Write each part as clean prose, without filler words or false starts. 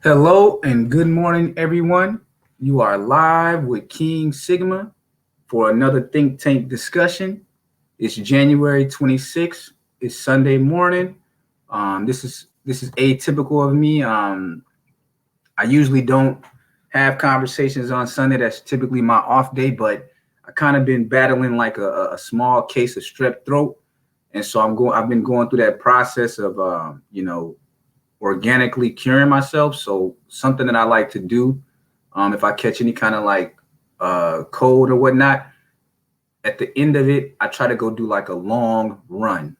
Hello and good morning, everyone. You are live with King Sigma for another think tank discussion. It's January 26th. It's Sunday morning. This is atypical of me. I usually don't have conversations on Sunday. That's typically my off day, but I kind of been battling like a small case of strep throat, and so I've been going through that process of organically curing myself. So something that I like to do, if I catch any kind of like cold or whatnot, at the end of it, I try to go do like a long run.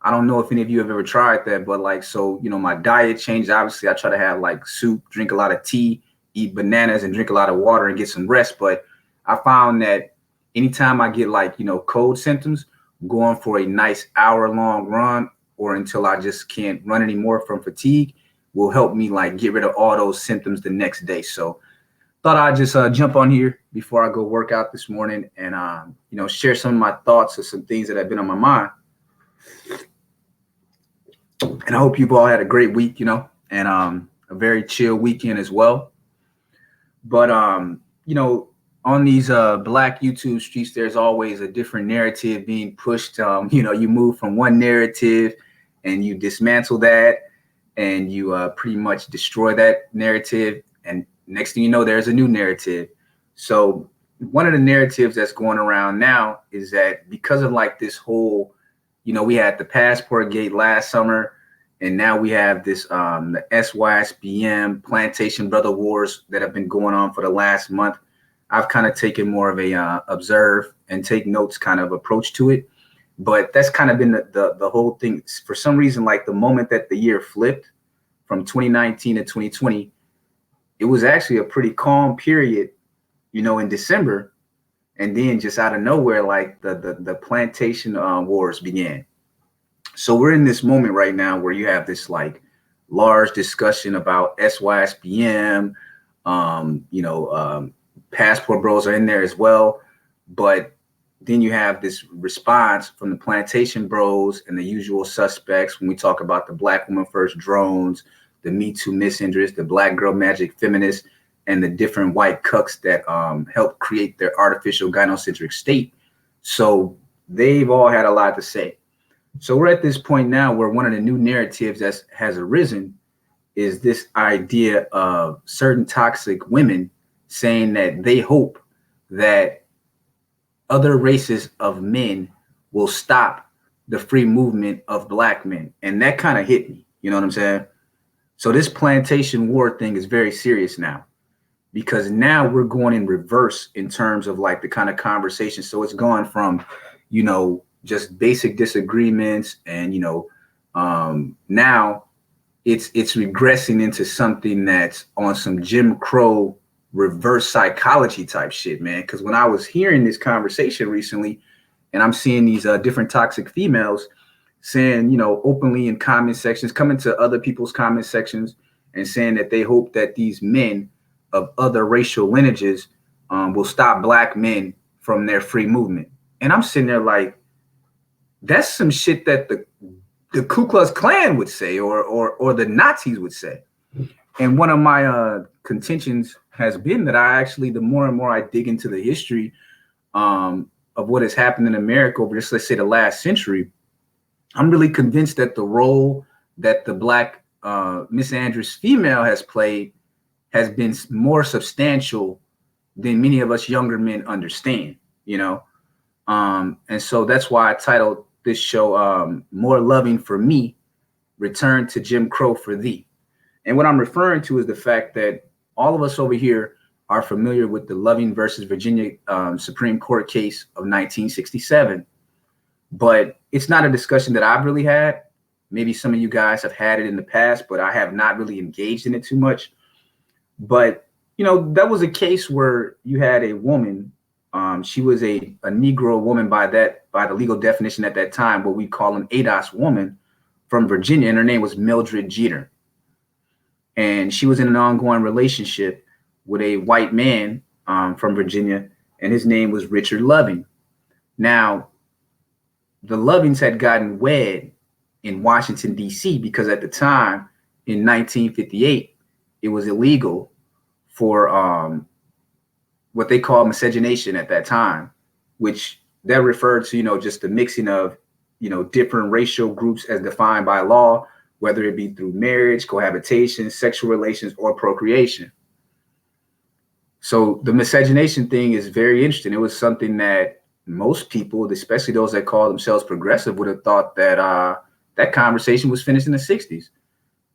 I don't know if any of you have ever tried that, but like, so, my diet changed. Obviously, I try to have like soup, drink a lot of tea, eat bananas, and drink a lot of water and get some rest. But I found that anytime I get like, cold symptoms, going for a nice hour-long run or until I just can't run anymore from fatigue will help me like get rid of all those symptoms the next day. So thought I'd just jump on here before I go work out this morning and, share some of my thoughts or some things that have been on my mind. And I hope you've all had a great week, and a very chill weekend as well. But, on these Black YouTube streets, there's always a different narrative being pushed. You move from one narrative and you dismantle that and you pretty much destroy that narrative. And next thing you know, there's a new narrative. So one of the narratives that's going around now is that because of like this whole, we had the passport gate last summer, and now we have this the SYSBM plantation brother wars that have been going on for the last month. I've kind of taken more of a observe and take notes kind of approach to it. But that's kind of been the whole thing. For some reason, like the moment that the year flipped from 2019 to 2020, it was actually a pretty calm period, in December. And then just out of nowhere, like the plantation wars began. So we're in this moment right now where you have this like large discussion about SYSBM, passport bros are in there as well. But then you have this response from the plantation bros and the usual suspects when we talk about the Black woman first drones, the Me Too misandrists, the Black girl magic feminists, and the different white cucks that help create their artificial gynocentric state. So they've all had a lot to say. So we're at this point now where one of the new narratives that has arisen is this idea of certain toxic women saying that they hope that other races of men will stop the free movement of Black men. And that kind of hit me. You know what I'm saying? So this plantation war thing is very serious now, because now we're going in reverse in terms of like the kind of conversation. So it's gone from, just basic disagreements and, now it's regressing into something that's on some Jim Crow reverse psychology type shit, man. Because when I was hearing this conversation recently, and I'm seeing these different toxic females saying, openly in comment sections, coming to other people's comment sections and saying that they hope that these men of other racial lineages will stop Black men from their free movement. And I'm sitting there like, that's some shit that the Ku Klux Klan would say, or the Nazis would say. And one of my contentions has been that the more and more I dig into the history of what has happened in America over just, let's say, the last century, I'm really convinced that the role that the Black misandrous female has played has been more substantial than many of us younger men understand, and so that's why I titled this show More Loving for Me, Return to Jim Crow for Thee. And what I'm referring to is the fact that all of us over here are familiar with the Loving versus Virginia Supreme Court case of 1967. But it's not a discussion that I've really had. Maybe some of you guys have had it in the past, but I have not really engaged in it too much. But, that was a case where you had a woman. She was a Negro woman by the legal definition at that time, what we call an ADOS woman from Virginia, and her name was Mildred Jeter. And she was in an ongoing relationship with a white man from Virginia, and his name was Richard Loving. Now, the Lovings had gotten wed in Washington, D.C., because at the time, in 1958, it was illegal for what they call miscegenation at that time, which that referred to, just the mixing of, different racial groups as defined by law, whether it be through marriage, cohabitation, sexual relations, or procreation. So the miscegenation thing is very interesting. It was something that most people, especially those that call themselves progressive, would have thought that that conversation was finished in the 60s.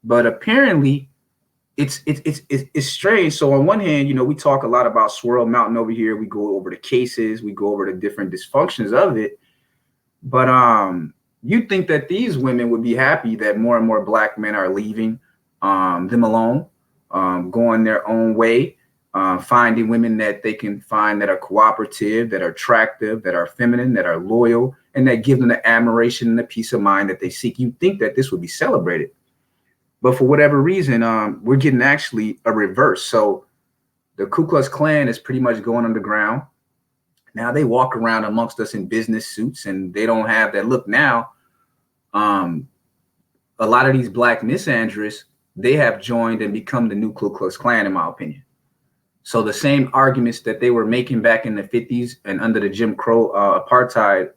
But apparently it's strange. So on one hand, we talk a lot about Swirl Mountain over here. We go over the cases, we go over the different dysfunctions of it. But you'd think that these women would be happy that more and more Black men are leaving them alone, going their own way, finding women that they can find that are cooperative, that are attractive, that are feminine, that are loyal, and that give them the admiration and the peace of mind that they seek. You'd think that this would be celebrated. But for whatever reason, we're getting actually a reverse. So the Ku Klux Klan is pretty much going underground. Now they walk around amongst us in business suits, and they don't have that look now. A lot of these Black misandrists, they have joined and become the new Ku Klux Klan, in my opinion. So the same arguments that they were making back in the 50s and under the Jim Crow Apartheid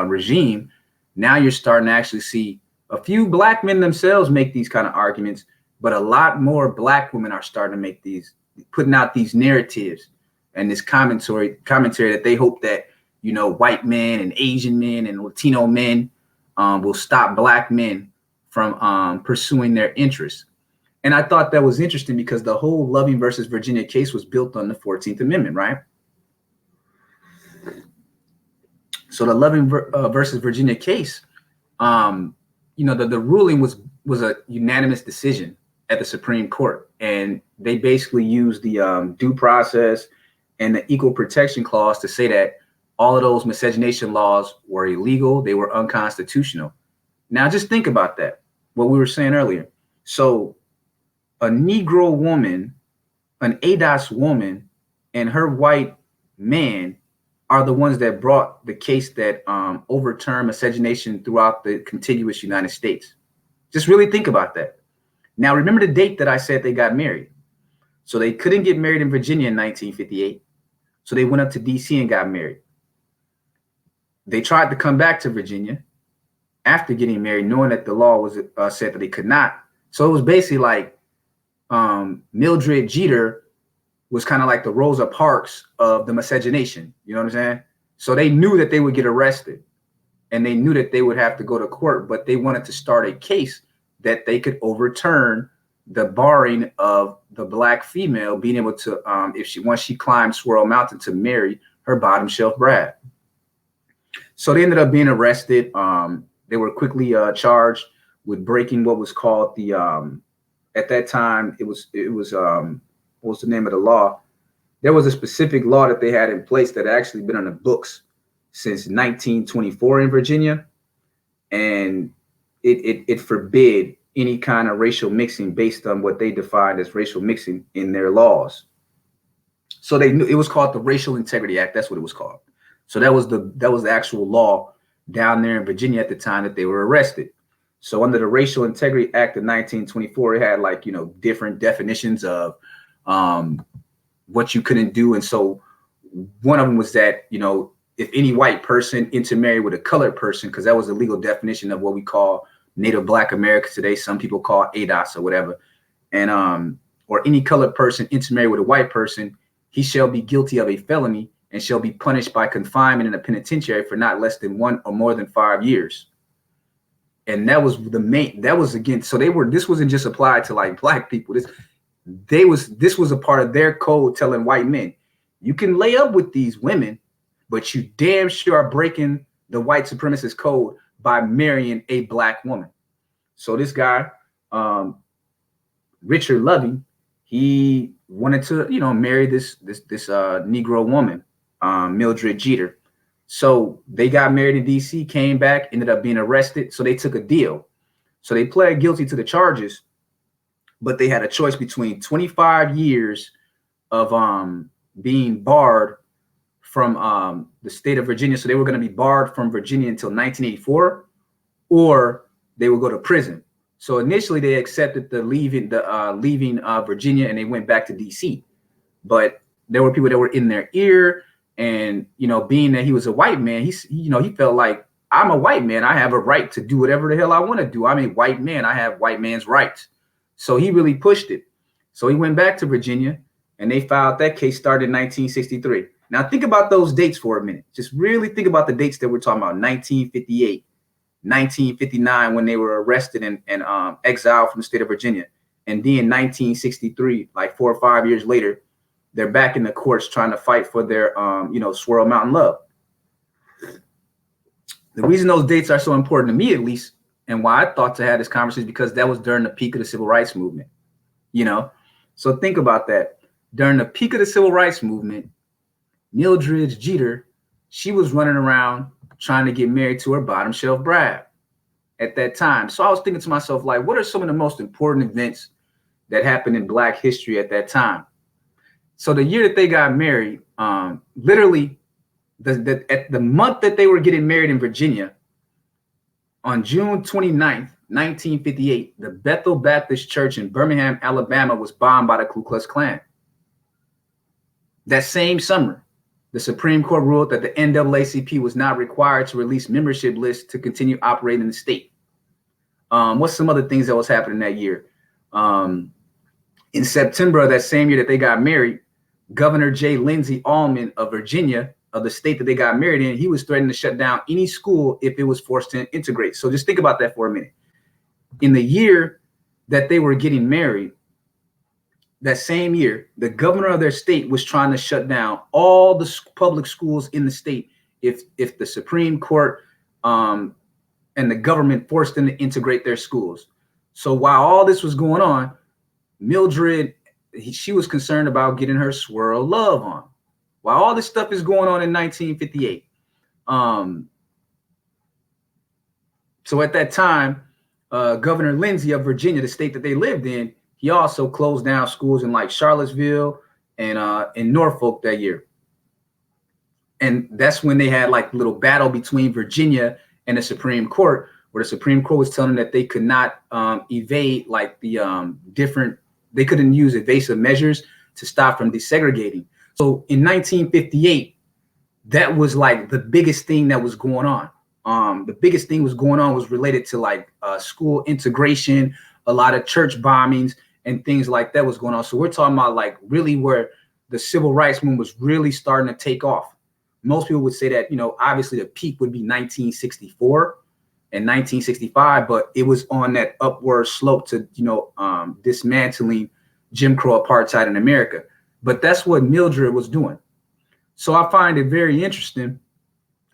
regime, now you're starting to actually see a few Black men themselves make these kind of arguments, but a lot more Black women are starting to make these, putting out these narratives and this commentary that they hope that, you know, white men and Asian men and Latino men will stop black men from pursuing their interests. And I thought that was interesting because the whole Loving versus Virginia case was built on the 14th Amendment, right? So the Loving versus Virginia case, you know, the ruling was a unanimous decision at the Supreme Court, and they basically used the due process and the equal protection clause to say that all of those miscegenation laws were illegal, they were unconstitutional. Now just think about that, what we were saying earlier. So a Negro woman, an ADOS woman, and her white man are the ones that brought the case that overturned miscegenation throughout the contiguous United States. Just really think about that. Now, remember the date that I said they got married. So they couldn't get married in Virginia in 1958. So they went up to DC and got married. They tried to come back to Virginia after getting married, knowing that the law was said that they could not. So it was basically like Mildred Jeter was kind of like the Rosa Parks of the miscegenation. You know what I'm saying? So they knew that they would get arrested and they knew that they would have to go to court, but they wanted to start a case that they could overturn the barring of the black female being able to, once she climbed Swirl Mountain, to marry her bottom shelf Brad. So they ended up being arrested. They were quickly charged with breaking what was called the, at that time, it was what was the name of the law? There was a specific law that they had in place that had actually been on the books since 1924 in Virginia. And it forbid any kind of racial mixing based on what they defined as racial mixing in their laws. So they knew it was called the Racial Integrity Act. That's what it was called. So that was the actual law down there in Virginia at the time that they were arrested. So under the Racial Integrity Act of 1924, it had, like, you know, different definitions of what you couldn't do. And so one of them was that, you know, if any white person intermarried with a colored person, because that was the legal definition of what we call Native Black Americans today, some people call ADOS or whatever, and or any colored person intermarried with a white person, he shall be guilty of a felony and shall be punished by confinement in a penitentiary for not less than 1 or more than 5 years. And that was the main, that was again, so this wasn't just applied to like black people. This was a part of their code telling white men, you can lay up with these women, but you damn sure are breaking the white supremacist code by marrying a black woman. So this guy, Richard Loving, he wanted to, you know, marry this Negro woman, Mildred Jeter. So they got married in DC, came back, ended up being arrested. So they took a deal. So they pled guilty to the charges, but they had a choice between 25 years of being barred from the state of Virginia. So they were going to be barred from Virginia until 1984, or they would go to prison. So initially they accepted the leaving Virginia, and they went back to DC. But there were people that were in their ear, and, you know, being that he was a white man, he felt like, I'm a white man, I have a right to do whatever the hell I want to do. I'm a white man, I have white man's rights. So he really pushed it. So he went back to Virginia, and they filed that case, started in 1963. Now think about those dates for a minute. Just really think about the dates that we're talking about. 1958, 1959, when they were arrested and exiled from the state of Virginia. And then 1963, like 4 or 5 years later, they're back in the courts trying to fight for their, Swirl Mountain Love. The reason those dates are so important to me, at least, and why I thought to have this conversation, is because that was during the peak of the civil rights movement, you know? So think about that. During the peak of the civil rights movement, Mildred Jeter, she was running around trying to get married to her bottom shelf Brad at that time. So I was thinking to myself, like, what are some of the most important events that happened in Black history at that time? So the year that they got married, literally at the month that they were getting married in Virginia, on June 29th, 1958, the Bethel Baptist Church in Birmingham, Alabama was bombed by the Ku Klux Klan. That same summer, the Supreme Court ruled that the NAACP was not required to release membership lists to continue operating in the state. What's some other things that was happening that year? In September of that same year that they got married, Governor J. Lindsey Allman of Virginia, of the state that they got married in, he was threatening to shut down any school if it was forced to integrate. So just think about that for a minute. In the year that they were getting married, that same year, the governor of their state was trying to shut down all the public schools in the state if the Supreme Court and the government forced them to integrate their schools. So while all this was going on, Mildred, she was concerned about getting her swirl love on. While all this stuff is going on in 1958. So at that time, Governor Lindsey of Virginia, the state that they lived in, he also closed down schools in like Charlottesville and in Norfolk that year. And that's when they had like a little battle between Virginia and the Supreme Court, where the Supreme Court was telling them that they could not evade like the they couldn't use evasive measures to stop from desegregating. So in 1958, that was like the biggest thing that was going on. The biggest thing was going on was related to like school integration, a lot of church bombings and things like that was going on. So we're talking about like really where the civil rights movement was really starting to take off. Most people would say that, you know, obviously the peak would be 1964 and 1965, but it was on that upward slope to, you know, dismantling Jim Crow apartheid in America. But that's what Mildred was doing. So I find it very interesting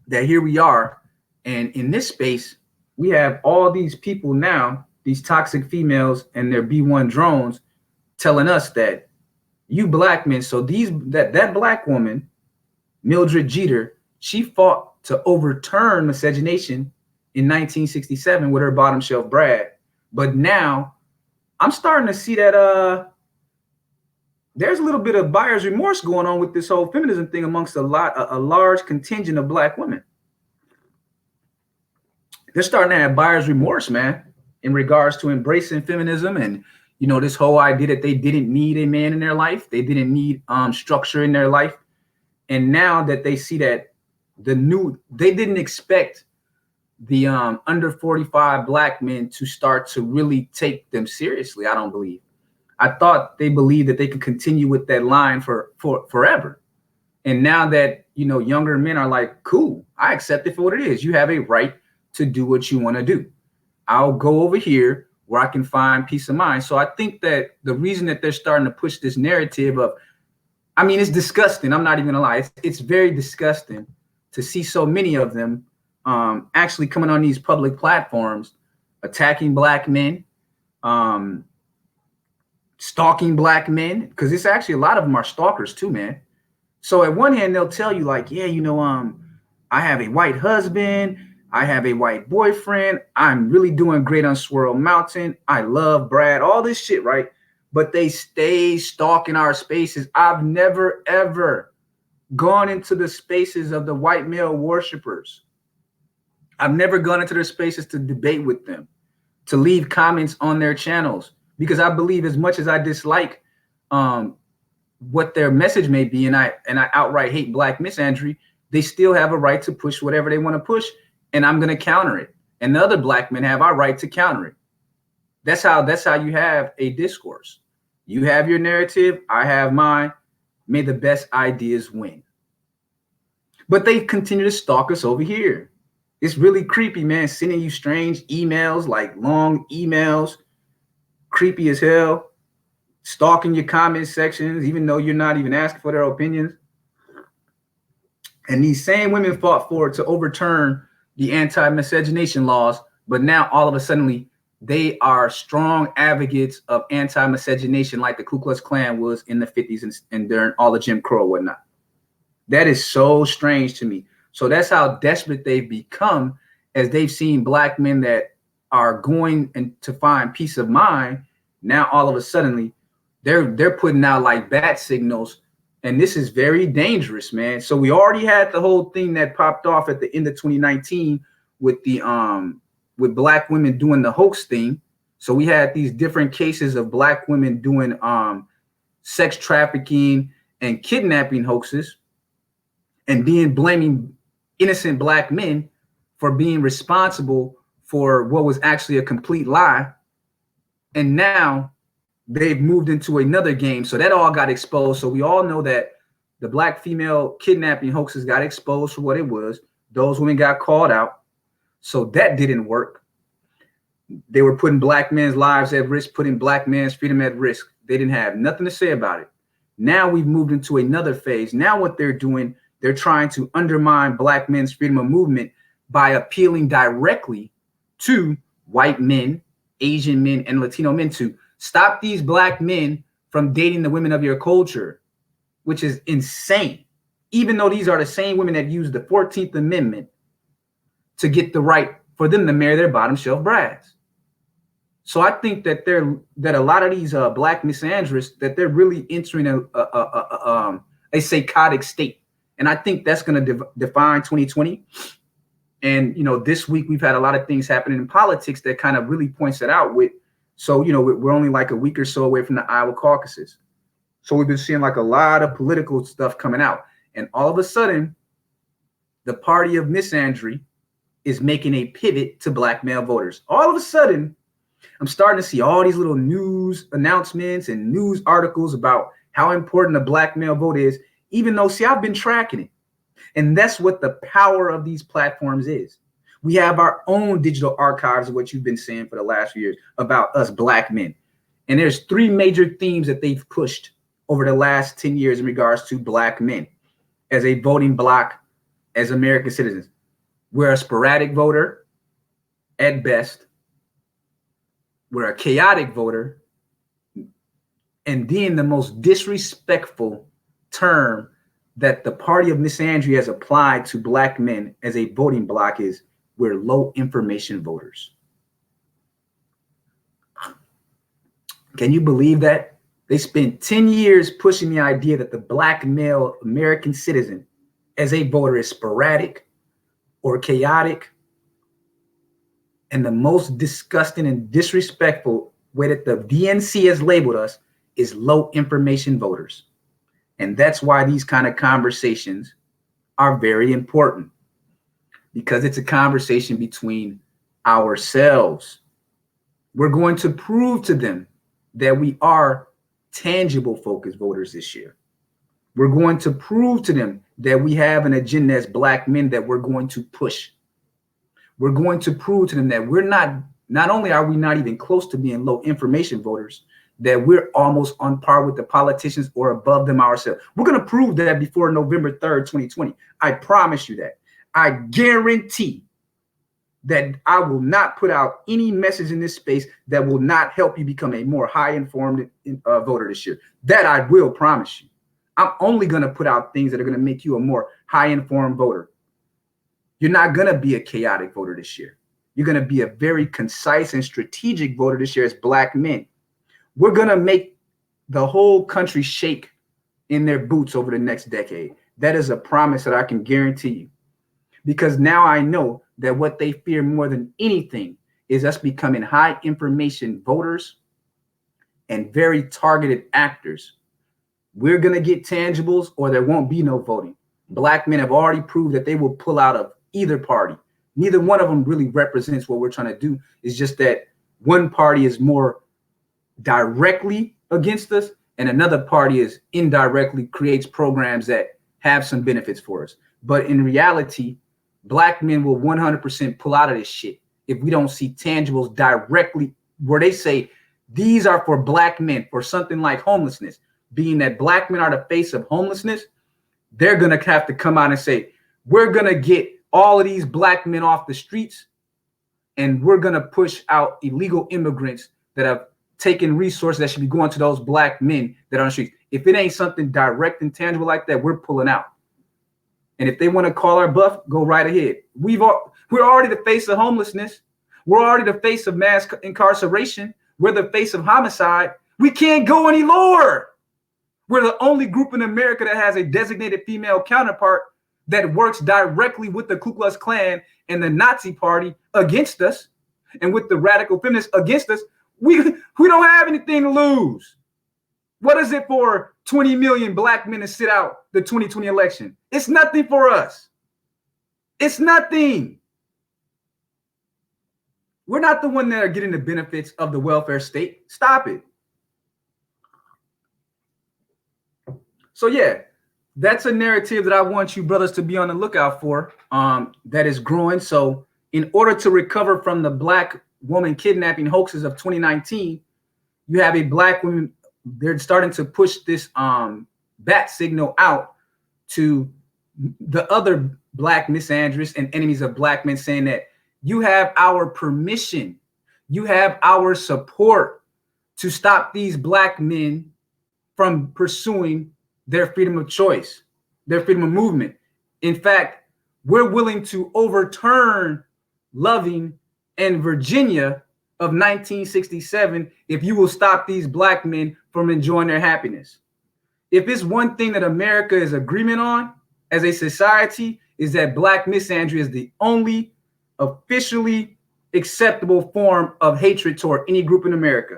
that here we are. And in this space, we have all these people now, these toxic females and their B-1 drones telling us that you black men, so that black woman, Mildred Jeter, she fought to overturn miscegenation in 1967 with her bottom shelf Brad. But now I'm starting to see that there's a little bit of buyer's remorse going on with this whole feminism thing amongst a large contingent of black women. They're starting to have buyer's remorse, man, in regards to embracing feminism and, you know, this whole idea that they didn't need a man in their life. They didn't need structure in their life. And now that they see that they didn't expect the under 45 black men to start to really take them seriously. I don't believe. I thought they believed that they could continue with that line for forever. And now that, you know, younger men are like, cool, I accept it for what it is. You have a right to do what you want to do. I'll go over here where I can find peace of mind. So I think that the reason that they're starting to push this narrative of, I mean, it's disgusting. I'm not even gonna lie. It's very disgusting to see so many of them actually coming on these public platforms, attacking black men, stalking black men, because it's actually a lot of them are stalkers too, man. So at one hand, they'll tell you like, yeah, you know, I have a white husband, I have a white boyfriend, I'm really doing great on Swirl Mountain, I love Brad, all this shit, right? But they stay stalking our spaces. I've never, ever gone into the spaces of the white male worshipers. I've never gone into their spaces to debate with them, to leave comments on their channels, because I believe as much as I dislike what their message may be, and I outright hate black misandry, they still have a right to push whatever they want to push, and I'm going to counter it. And the other black men have our right to counter it. That's how you have a discourse. You have your narrative, I have mine. May the best ideas win. But they continue to stalk us over here. It's really creepy, man, sending you strange emails, like long emails, creepy as hell, stalking your comment sections, even though you're not even asking for their opinions. And these same women fought for it to overturn the anti-miscegenation laws, but now all of a sudden they are strong advocates of anti-miscegenation like the Ku Klux Klan was in the 50s and during all the Jim Crow and whatnot. That is so strange to me. So that's how desperate they've become as they've seen black men that are going and to find peace of mind. Now all of a sudden they're putting out like bat signals, and this is very dangerous, man. So we already had the whole thing that popped off at the end of 2019 with the with black women doing the hoax thing. So we had these different cases of black women doing sex trafficking and kidnapping hoaxes, and then blaming innocent black men for being responsible for what was actually a complete lie. And now they've moved into another game. So that all got exposed. So we all know that the black female kidnapping hoaxes got exposed for what it was. Those women got called out. So that didn't work. They were putting black men's lives at risk, putting black men's freedom at risk. They didn't have nothing to say about it. Now we've moved into another phase. Now what they're doing, they're trying to undermine black men's freedom of movement by appealing directly to white men, Asian men, and Latino men to stop these black men from dating the women of your culture, which is insane. Even though these are the same women that used the 14th Amendment to get the right for them to marry their bottom shelf brides. So I think that a lot of these black misandrists, that they're really entering a psychotic state. And I think that's going to define 2020. And, you know, this week we've had a lot of things happening in politics that kind of really points that out with. So, you know, we're only like a week or so away from the Iowa caucuses. So we've been seeing like a lot of political stuff coming out. And all of a sudden, the party of misandry is making a pivot to black male voters. All of a sudden, I'm starting to see all these little news announcements and news articles about how important the black male vote is, even though, see, I've been tracking it. And that's what the power of these platforms is. We have our own digital archives of what you've been saying for the last few years about us black men. And there's three major themes that they've pushed over the last 10 years in regards to black men as a voting bloc, as American citizens. We're a sporadic voter at best. We're a chaotic voter. And then the most disrespectful term that the party of misandry has applied to black men as a voting bloc is we're low information voters. Can you believe that? They spent 10 years pushing the idea that the black male American citizen as a voter is sporadic or chaotic. And the most disgusting and disrespectful way that the DNC has labeled us is low information voters. And that's why these kind of conversations are very important, because it's a conversation between ourselves. We're going to prove to them that we are tangible focused voters this year. We're going to prove to them that we have an agenda as black men that we're going to push. We're going to prove to them that we're not only are we not even close to being low information voters, that we're almost on par with the politicians or above them ourselves. We're going to prove that before November 3rd, 2020. I promise you that. I guarantee that I will not put out any message in this space that will not help you become a more high-informed voter this year. That I will promise you. I'm only going to put out things that are going to make you a more high-informed voter. You're not going to be a chaotic voter this year. You're going to be a very concise and strategic voter this year as black men. We're going to make the whole country shake in their boots over the next decade. That is a promise that I can guarantee you. Because now I know that what they fear more than anything is us becoming high information voters and very targeted actors. We're going to get tangibles or there won't be no voting. Black men have already proved that they will pull out of either party. Neither one of them really represents what we're trying to do. It's just that one party is more directly against us and another party is indirectly creates programs that have some benefits for us. But in reality, black men will 100% pull out of this shit if we don't see tangibles directly where they say these are for black men for something like homelessness. Being that black men are the face of homelessness, they're going to have to come out and say, we're going to get all of these black men off the streets and we're going to push out illegal immigrants that have taken resources that should be going to those black men that are on the streets. If it ain't something direct and tangible like that, we're pulling out. And if they want to call our bluff, go right ahead. We're already the face of homelessness. We're already the face of mass incarceration. We're the face of homicide. We can't go any lower. We're the only group in America that has a designated female counterpart that works directly with the Ku Klux Klan and the Nazi Party against us, and with the radical feminists against us. We don't have anything to lose. What is it for 20 million black men to sit out the 2020 election? It's nothing for us. It's nothing. We're not the one that are getting the benefits of the welfare state. Stop it. So yeah, that's a narrative that I want you brothers to be on the lookout for. That is growing. So in order to recover from the black woman kidnapping hoaxes of 2019, you have a black woman. They're starting to push this bat signal out to the other black misandrists and enemies of black men, saying that you have our permission, you have our support to stop these black men from pursuing their freedom of choice, their freedom of movement. In fact, we're willing to overturn Loving and Virginia of 1967 if you will stop these black men from enjoying their happiness. If it's one thing that America is agreement on as a society, is that black misandry is the only officially acceptable form of hatred toward any group in America.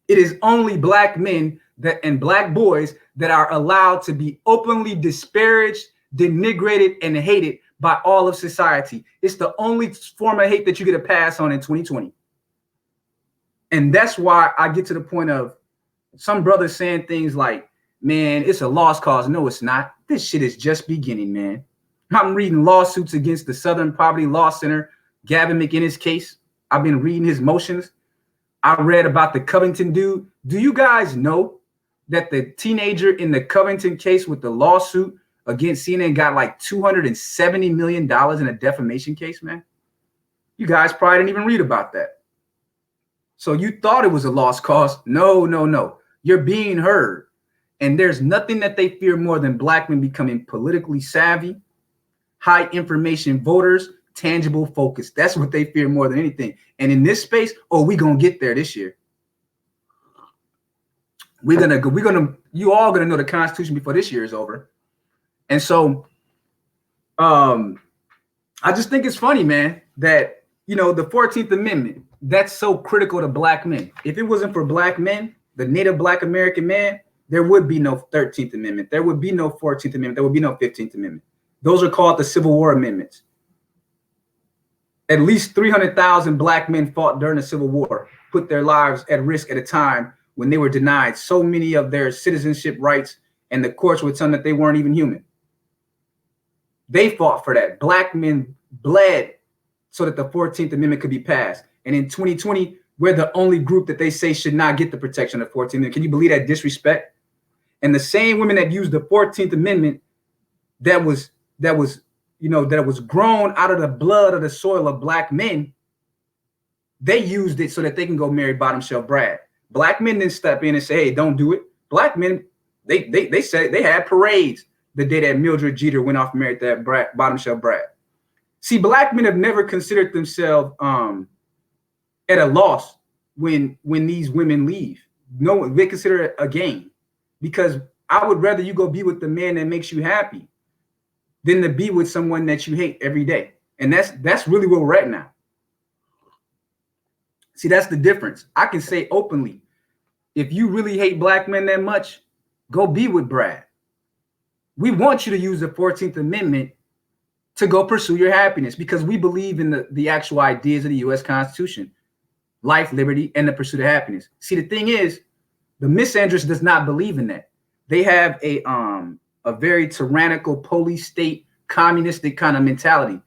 It is only black men that and black boys that are allowed to be openly disparaged, denigrated, and hated by all of society. It's the only form of hate that you get a pass on in 2020. And that's why I get to the point of some brothers saying things like, man, it's a lost cause. No, it's not. This shit is just beginning, man. I'm reading lawsuits against the Southern Poverty Law Center, Gavin McInnes case. I've been reading his motions. I read about the Covington dude. Do you guys know that the teenager in the Covington case with the lawsuit against CNN got like $270 million in a defamation case, man? You guys probably didn't even read about that. So you thought it was a lost cause. No, no, no. You're being heard. And there's nothing that they fear more than black men becoming politically savvy, high information voters, tangible focus. That's what they fear more than anything. And in this space, oh, we're going to get there this year. You all going to know the Constitution before this year is over. And so I just think it's funny, man, that, you know, the 14th Amendment, that's so critical to black men. If it wasn't for black men, the native black American man, there would be no 13th Amendment. There would be no 14th Amendment. There would be no 15th Amendment. Those are called the Civil War amendments. At least 300,000 black men fought during the Civil War, put their lives at risk at a time when they were denied so many of their citizenship rights, and the courts would tell them that they weren't even human. They fought for that. Black men bled so that the 14th Amendment could be passed. And in 2020, we're the only group that they say should not get the protection of the 14th Amendment. Can you believe that disrespect? And the same women that used the 14th Amendment that was grown out of the blood of the soil of black men, they used it so that they can go marry bottom shelf Brad. Black men didn't step in and say, hey, don't do it. Black men, they said they had parades the day that Mildred Jeter went off and married that bottom shelf Brad. See, black men have never considered themselves at a loss when these women leave. No, they consider it a gain, because I would rather you go be with the man that makes you happy than to be with someone that you hate every day. And that's really where we're at now. See, that's the difference. I can say openly, if you really hate black men that much, go be with Brad. We want you to use the 14th Amendment to go pursue your happiness, because we believe in the actual ideas of the U.S. Constitution, life, liberty, and the pursuit of happiness. See, the thing is, the misandrist does not believe in that. They have a very tyrannical police state, communistic kind of mentality.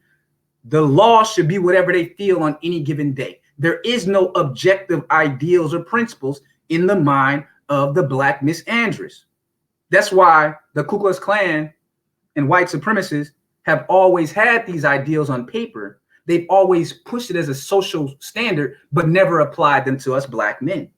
The law should be whatever they feel on any given day. There is no objective ideals or principles in the mind of the black misandrist. That's why the Ku Klux Klan and white supremacists have always had these ideals on paper. They've always pushed it as a social standard, but never applied them to us black men.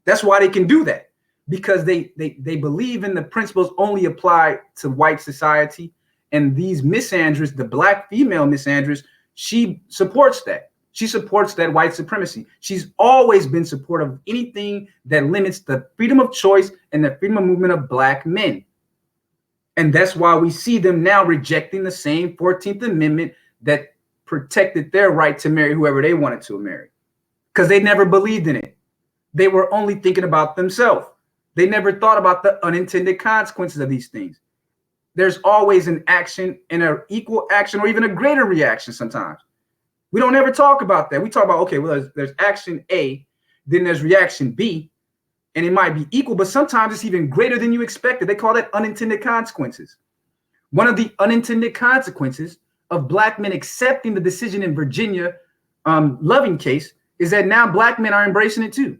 That's why they can do that, because they believe in the principles only apply to white society. And these misandrists, the black female misandrist, she supports that. She supports that white supremacy. She's always been supportive of anything that limits the freedom of choice and the freedom of movement of black men. And that's why we see them now rejecting the same 14th Amendment that protected their right to marry whoever they wanted to marry, because they never believed in it. They were only thinking about themselves. They never thought about the unintended consequences of these things. There's always an action and an equal action, or even a greater reaction sometimes. We don't ever talk about that. We talk about, okay, well, there's action A, then there's reaction B. and it might be equal, but sometimes it's even greater than you expected. They call that unintended consequences. One of the unintended consequences of Black men accepting the decision in Virginia Loving case is that now Black men are embracing it too.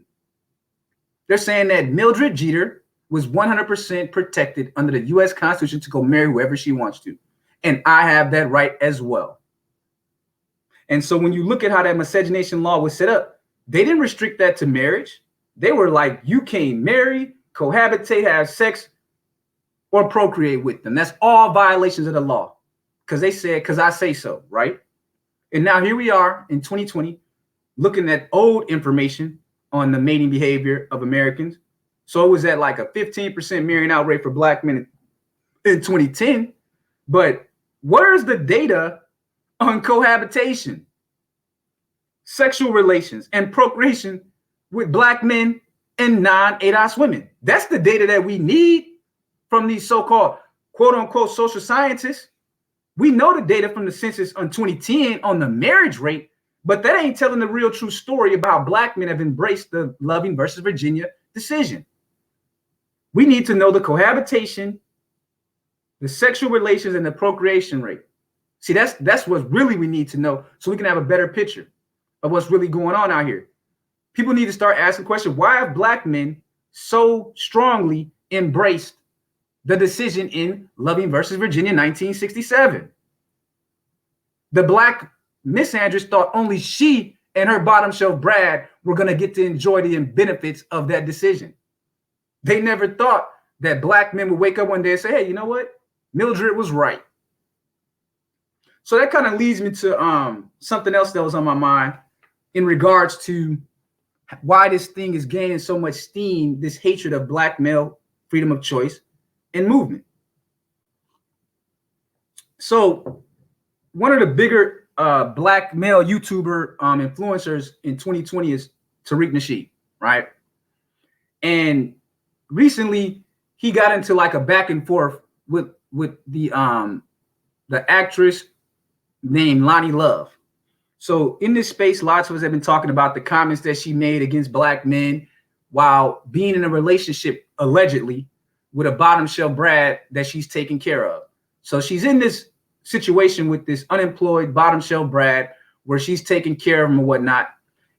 They're saying that Mildred Jeter was 100% protected under the U.S. Constitution to go marry whoever she wants to. And I have that right as well. And so when you look at how that miscegenation law was set up, they didn't restrict that to marriage. They were like, you can't marry, cohabitate, have sex, or procreate with them. That's all violations of the law. Because they said, because I say so, right? And now here we are in 2020, looking at old information on the mating behavior of Americans. So it was at like a 15% marrying out rate for Black men in 2010. But where's the data on cohabitation, sexual relations, and procreation with Black men and non-ADOS women? That's the data that we need from these so-called quote-unquote social scientists. We know the data from the census on 2010 on the marriage rate, but that ain't telling the real true story about how Black men have embraced the Loving versus Virginia decision. We need to know the cohabitation, the sexual relations, and the procreation rate. See, that's what really we need to know so we can have a better picture of what's really going on out here. People need to start asking questions. Why have Black men so strongly embraced the decision in Loving versus Virginia 1967? The Black misandrist thought only she and her bottom shelf Brad were going to get to enjoy the benefits of that decision. They never thought that Black men would wake up one day and say, hey, you know what? Mildred was right. So that kind of leads me to something else that was on my mind in regards to why this thing is gaining so much steam, this hatred of Black male freedom of choice and movement. So one of the bigger Black male YouTuber influencers in 2020 is Tariq Nasheed, right? And recently he got into like a back and forth with the actress named Loni Love. So in this space, lots of us have been talking about the comments that she made against Black men while being in a relationship allegedly with a bottom shelf Brad that she's taking care of. So she's in this situation with this unemployed bottom shelf Brad where she's taking care of him and whatnot.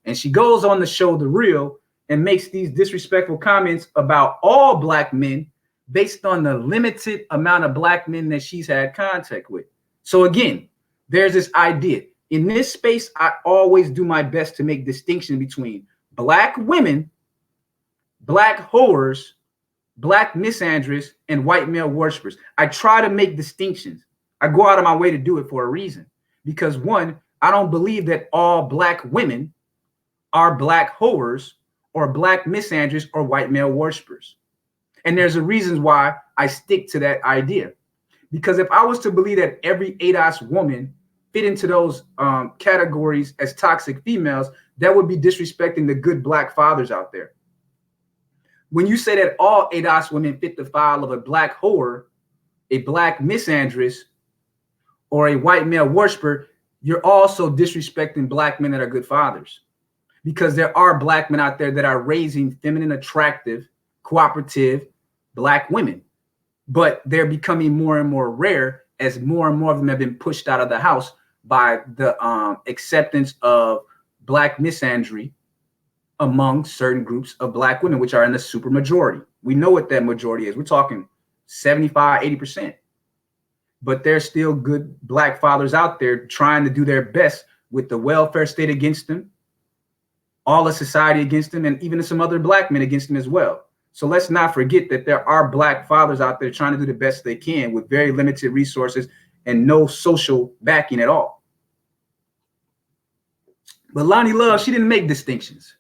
And she goes on the show The Real and makes these disrespectful comments about all Black men based on the limited amount of Black men that she's had contact with. So again, there's this idea. In this space, I always do my best to make distinction between Black women, Black whores, Black misandrists, and white male worshipers. I try to make distinctions. I go out of my way to do it for a reason. Because one, I don't believe that all Black women are Black whores or Black misandrists or white male worshipers. And there's a reason why I stick to that idea. Because if I was to believe that every ADOS woman fit into those categories as toxic females, that would be disrespecting the good Black fathers out there. When you say that all ADOS women fit the file of a Black whore, a Black misandrist, or a white male worshiper, you're also disrespecting Black men that are good fathers. Because there are Black men out there that are raising feminine, attractive, cooperative Black women. But they're becoming more and more rare as more and more of them have been pushed out of the house by the acceptance of Black misandry among certain groups of Black women, which are in the super majority. We know what that majority is. We're talking 75, 80%. But there's still good Black fathers out there trying to do their best with the welfare state against them, all of society against them, and even some other Black men against them as well. So let's not forget that there are Black fathers out there trying to do the best they can with very limited resources and no social backing at all. But Loni Love, she didn't make distinctions.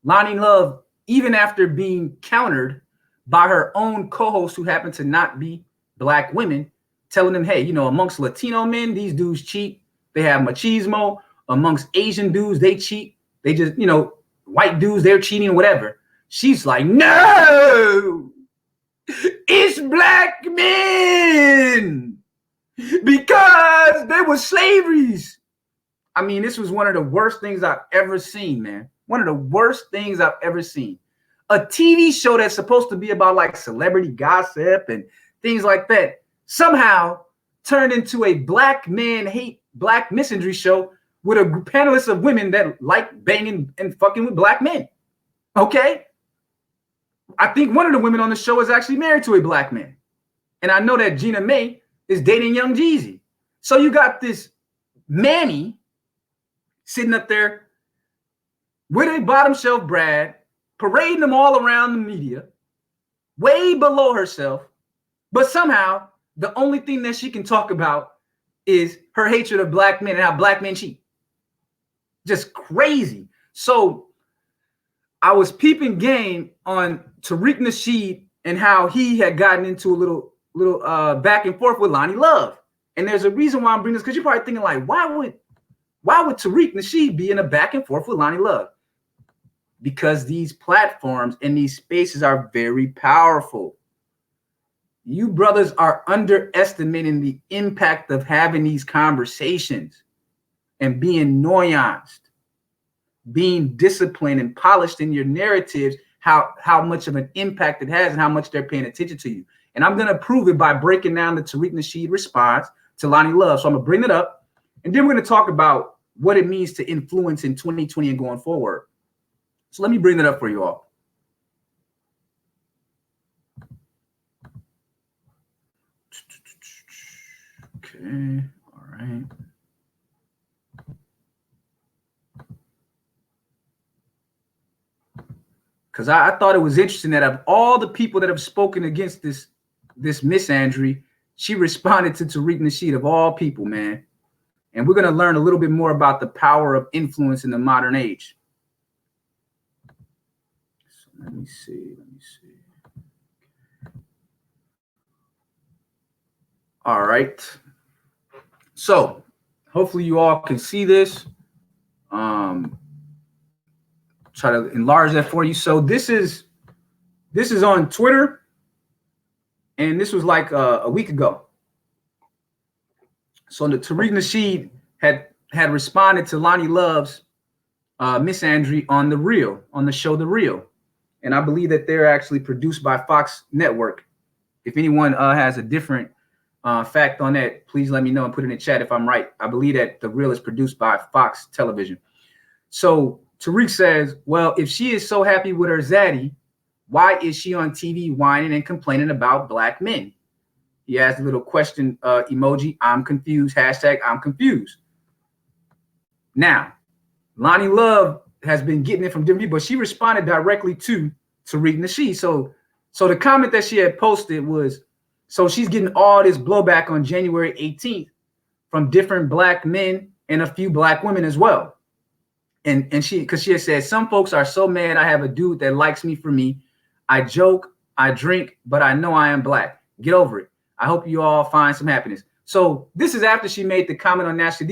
Loni Love, even after being countered by her own co-hosts who happen to not be Black women, telling them, hey, you know, amongst Latino men, these dudes cheat. They have machismo. Amongst Asian dudes, they cheat. They just, you know, white dudes, they're cheating, whatever. She's like, no, it's Black men because there was slaveries. I mean, this was one of the worst things I've ever seen, man. One of the worst things I've ever seen. a TV show that's supposed to be about like celebrity gossip and things like that somehow turned into a black man hate black misandry show with a panelist of women that like banging and fucking with black men. Okay? I think one of the women on the show is actually married to a black man. And I know that Gina May is dating Young Jeezy. So you got this Manny sitting up there with a bottom shelf Brad, parading them all around the media, way below herself. But somehow the only thing that she can talk about is her hatred of black men and how black men cheat. Just crazy. So I was peeping game on Tariq Nasheed and how he had gotten into a little back and forth with Loni Love. And there's a reason why I'm bringing this, because you're probably thinking like, why would Tariq Nasheed be in a back and forth with Loni Love? Because these platforms and these spaces are very powerful. You brothers are underestimating the impact of having these conversations and being nuanced, being disciplined and polished in your narratives, how much of an impact it has and how much they're paying attention to you. And I'm going to prove it by breaking down the Tariq Nasheed response to Loni Love. So I'm going to bring it up, and then we're going to talk about what it means to influence in 2020 and going forward. So let me bring it up for you all. Okay, all right. Because I thought it was interesting that of all the people that have spoken against this misandry, she responded to Tariq Nasheed of all people, man. And we're going to learn a little bit more about the power of influence in the modern age. So let me see. All right. So hopefully you all can see this. Try to enlarge that for you. So this is on Twitter, and this was like a week ago. So the Tariq Nasheed had responded to Loni Love's misandry on the show The Real, and I believe that they're actually produced by Fox Network. If anyone has a different fact on that, please let me know and put it in the chat if I'm right. I believe that The Real is produced by Fox Television. So Tariq says, well, if she is so happy with her zaddy, why is she on TV whining and complaining about black men? He has a little question emoji. I'm confused. Hashtag I'm confused. Now, Loni Love has been getting it from different people, but she responded directly to Tariq Nasheed. So the comment that she had posted was, so she's getting all this blowback on January 18th from different black men and a few black women as well. And because she had said, some folks are so mad I have a dude that likes me for me. I joke, I drink, but I know I am black. Get over it. I hope you all find some happiness. So this is after she made the comment on National.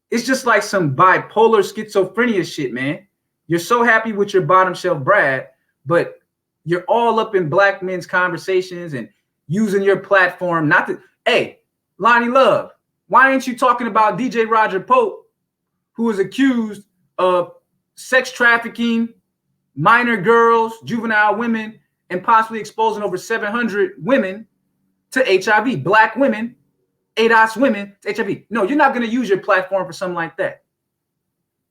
It's just like some bipolar schizophrenia shit, man. You're so happy with your bottom shelf Brad, but you're all up in black men's conversations and using your platform not to. Hey, Loni Love, why ain't you talking about DJ Roger Pope, who was accused of sex trafficking, minor girls, juvenile women, and possibly exposing over 700 women to HIV, black women, ADOS women to HIV. No, you're not going to use your platform for something like that.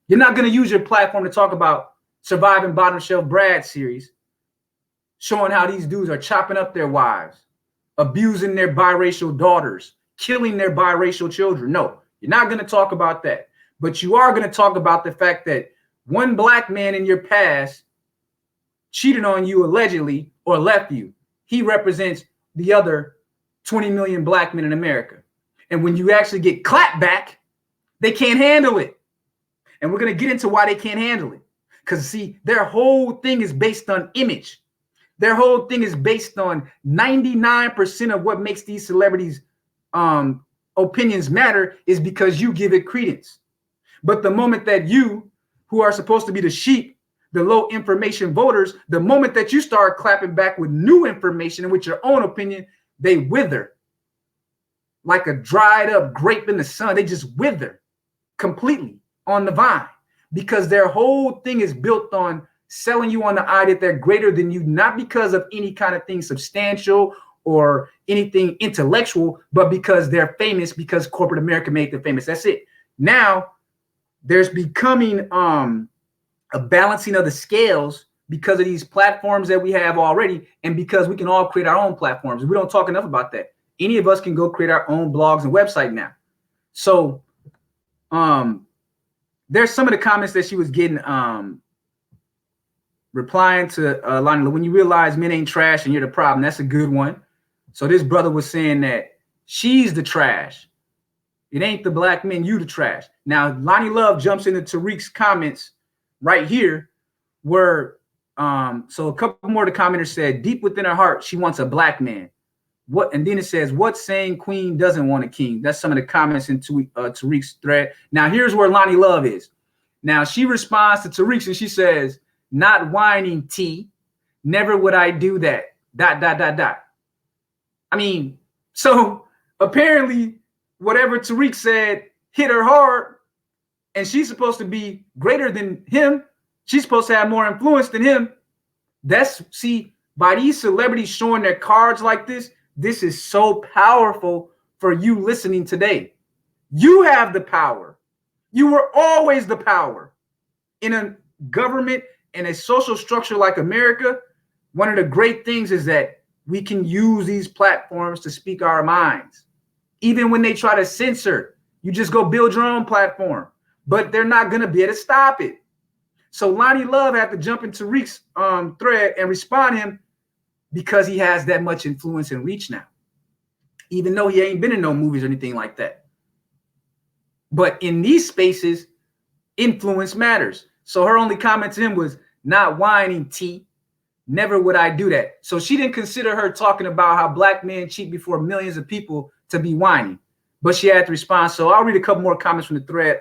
You're not going to use your platform to talk about Surviving Bottom Shelf Brad series, showing how these dudes are chopping up their wives, abusing their biracial daughters, killing their biracial children. No, you're not going to talk about that. But you are going to talk about the fact that one black man in your past cheated on you allegedly or left you. He represents the other 20 million black men in America. And when you actually get clapped back, they can't handle it. And we're going to get into why they can't handle it. Because, see, their whole thing is based on image. Their whole thing is based on 99% of what makes these celebrities' opinions matter is because you give it credence. But the moment that you, who are supposed to be the sheep, the low information voters, the moment that you start clapping back with new information and with your own opinion, they wither like a dried up grape in the sun. They just wither completely on the vine because their whole thing is built on selling you on the idea that they're greater than you, not because of any kind of thing substantial or anything intellectual, but because they're famous, because corporate America made them famous. That's it. Now there's becoming a balancing of the scales because of these platforms that we have already, and because we can all create our own platforms. We don't talk enough about that. Any of us can go create our own blogs and website now. So there's some of the comments that she was getting replying to Loni Love. When you realize men ain't trash and you're the problem, that's a good one. So this brother was saying that she's the trash. It ain't the black men, you the trash. Now Loni Love jumps into Tariq's comments right here, where so a couple more of the commenters said, deep within her heart, she wants a black man. What? And then it says, what sane queen doesn't want a king? That's some of the comments in Tariq's thread. Now here's where Loni Love is. Now she responds to Tariq's and she says, not whining T, never would I do that, ... I mean, so apparently whatever Tariq said hit her hard, and she's supposed to be greater than him. She's supposed to have more influence than him. That's, see, by these celebrities showing their cards like this is so powerful for you listening today. You have the power. You were always the power. In a government and a social structure like America, one of the great things is that we can use these platforms to speak our minds. Even when they try to censor, you just go build your own platform. But they're not going to be able to stop it. So Loni Love had to jump into Tariq's thread and respond to him because he has that much influence and reach now, even though he ain't been in no movies or anything like that. But in these spaces, influence matters. So her only comment to him was, not whining T, never would I do that. So she didn't consider her talking about how black men cheat before millions of people to be whining, but she had to respond. So I'll read a couple more comments from the thread.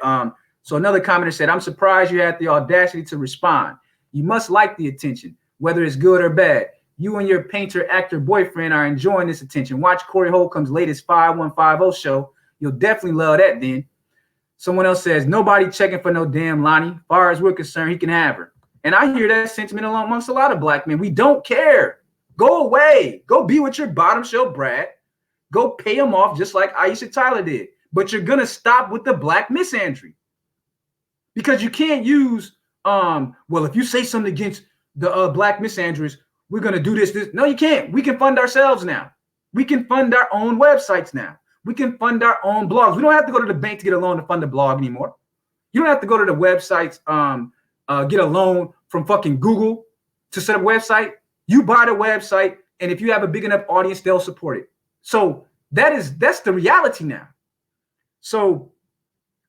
So another commenter said, I'm surprised you had the audacity to respond. You must like the attention, whether it's good or bad. You and your painter actor boyfriend are enjoying this attention. Watch Corey Holcomb's latest 5150 show. You'll definitely love that then. Someone else says, nobody checking for no damn Loni. Far as we're concerned, he can have her. And I hear that sentiment amongst a lot of black men. We don't care. Go away. Go be with your bottom shelf Brad. Go pay him off just like Aisha Tyler did. But you're going to stop with the black misandry. Because you can't use, well, if you say something against the black misandries, we're going to do this. No, you can't. We can fund ourselves now. We can fund our own websites now. We can fund our own blogs. We don't have to go to the bank to get a loan to fund a blog anymore. You don't have to go to the websites, get a loan from fucking Google to set up a website. You buy the website, and if you have a big enough audience, they'll support it. So that's the reality now. So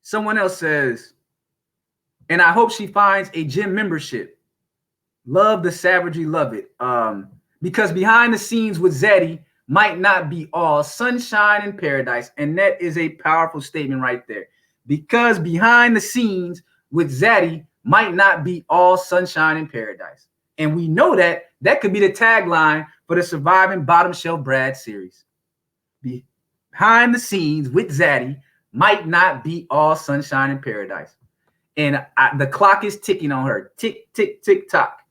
someone else says, and I hope she finds a gym membership. Love the savagery, love it. Because behind the scenes with Zaddy might not be all sunshine and paradise. And that is a powerful statement right there. Because behind the scenes with Zaddy might not be all sunshine and paradise. And we know that could be the tagline for the Surviving Bottom Shelf Brad series. Behind the scenes with Zaddy might not be all sunshine and paradise. And the clock is ticking on her. Tick, tick, tick, tock.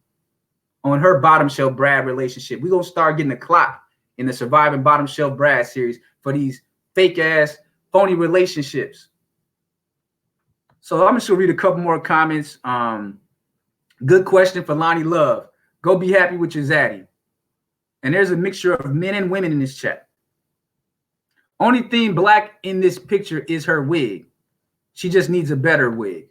On her Bottom Shelf Brad relationship. We're going to start getting the clock in the Surviving Bottom Shelf Brad series for these fake-ass, phony relationships. So I'm just going to read a couple more comments. Good question for Loni Love. Go be happy with your Zaddy. And there's a mixture of men and women in this chat. Only thing black in this picture is her wig. She just needs a better wig.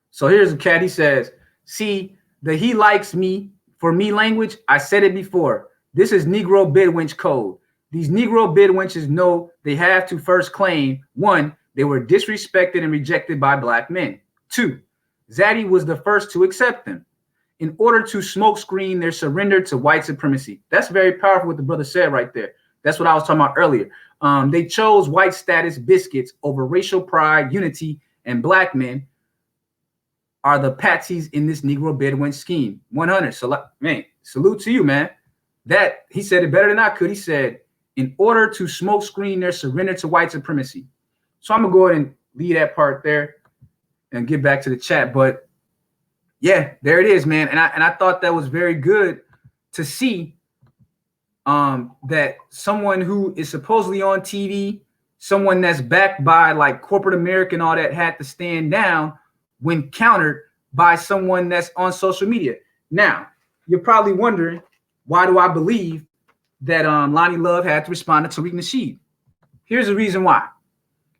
So here's a cat. He says, see, the he likes me for me language. I said it before. This is Negro bidwench code. These Negro bidwenches know they have to first claim, 1, they were disrespected and rejected by black men. 2, Zaddy was the first to accept them. In order to smokescreen their surrender to white supremacy. That's very powerful what the brother said right there. That's what I was talking about earlier. They chose white status biscuits over racial pride, unity, and black men are the patsies in this Negro bidwench scheme. 100. So, man, salute to you, man. That, he said it better than I could. He said, in order to smokescreen their surrender to white supremacy. So I'm going to go ahead and leave that part there and get back to the chat. But Yeah, there it is, man. And I thought that was very good to see that someone who is supposedly on TV, someone that's backed by like corporate America and all that, had to stand down when countered by someone that's on social media. Now, you're probably wondering, why do I believe that Loni Love had to respond to Tariq Nasheed? Here's the reason why.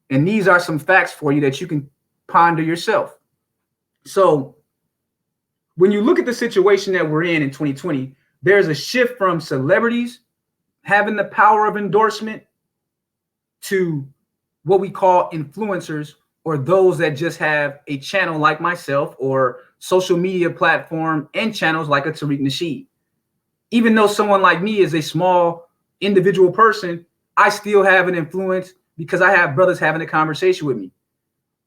And these are some facts for you that you can ponder yourself. So when you look at the situation that we're in 2020, there's a shift from celebrities having the power of endorsement to what we call influencers, or those that just have a channel like myself, or social media platform and channels like a Tariq Nasheed. Even though someone like me is a small individual person, I still have an influence because I have brothers having a conversation with me.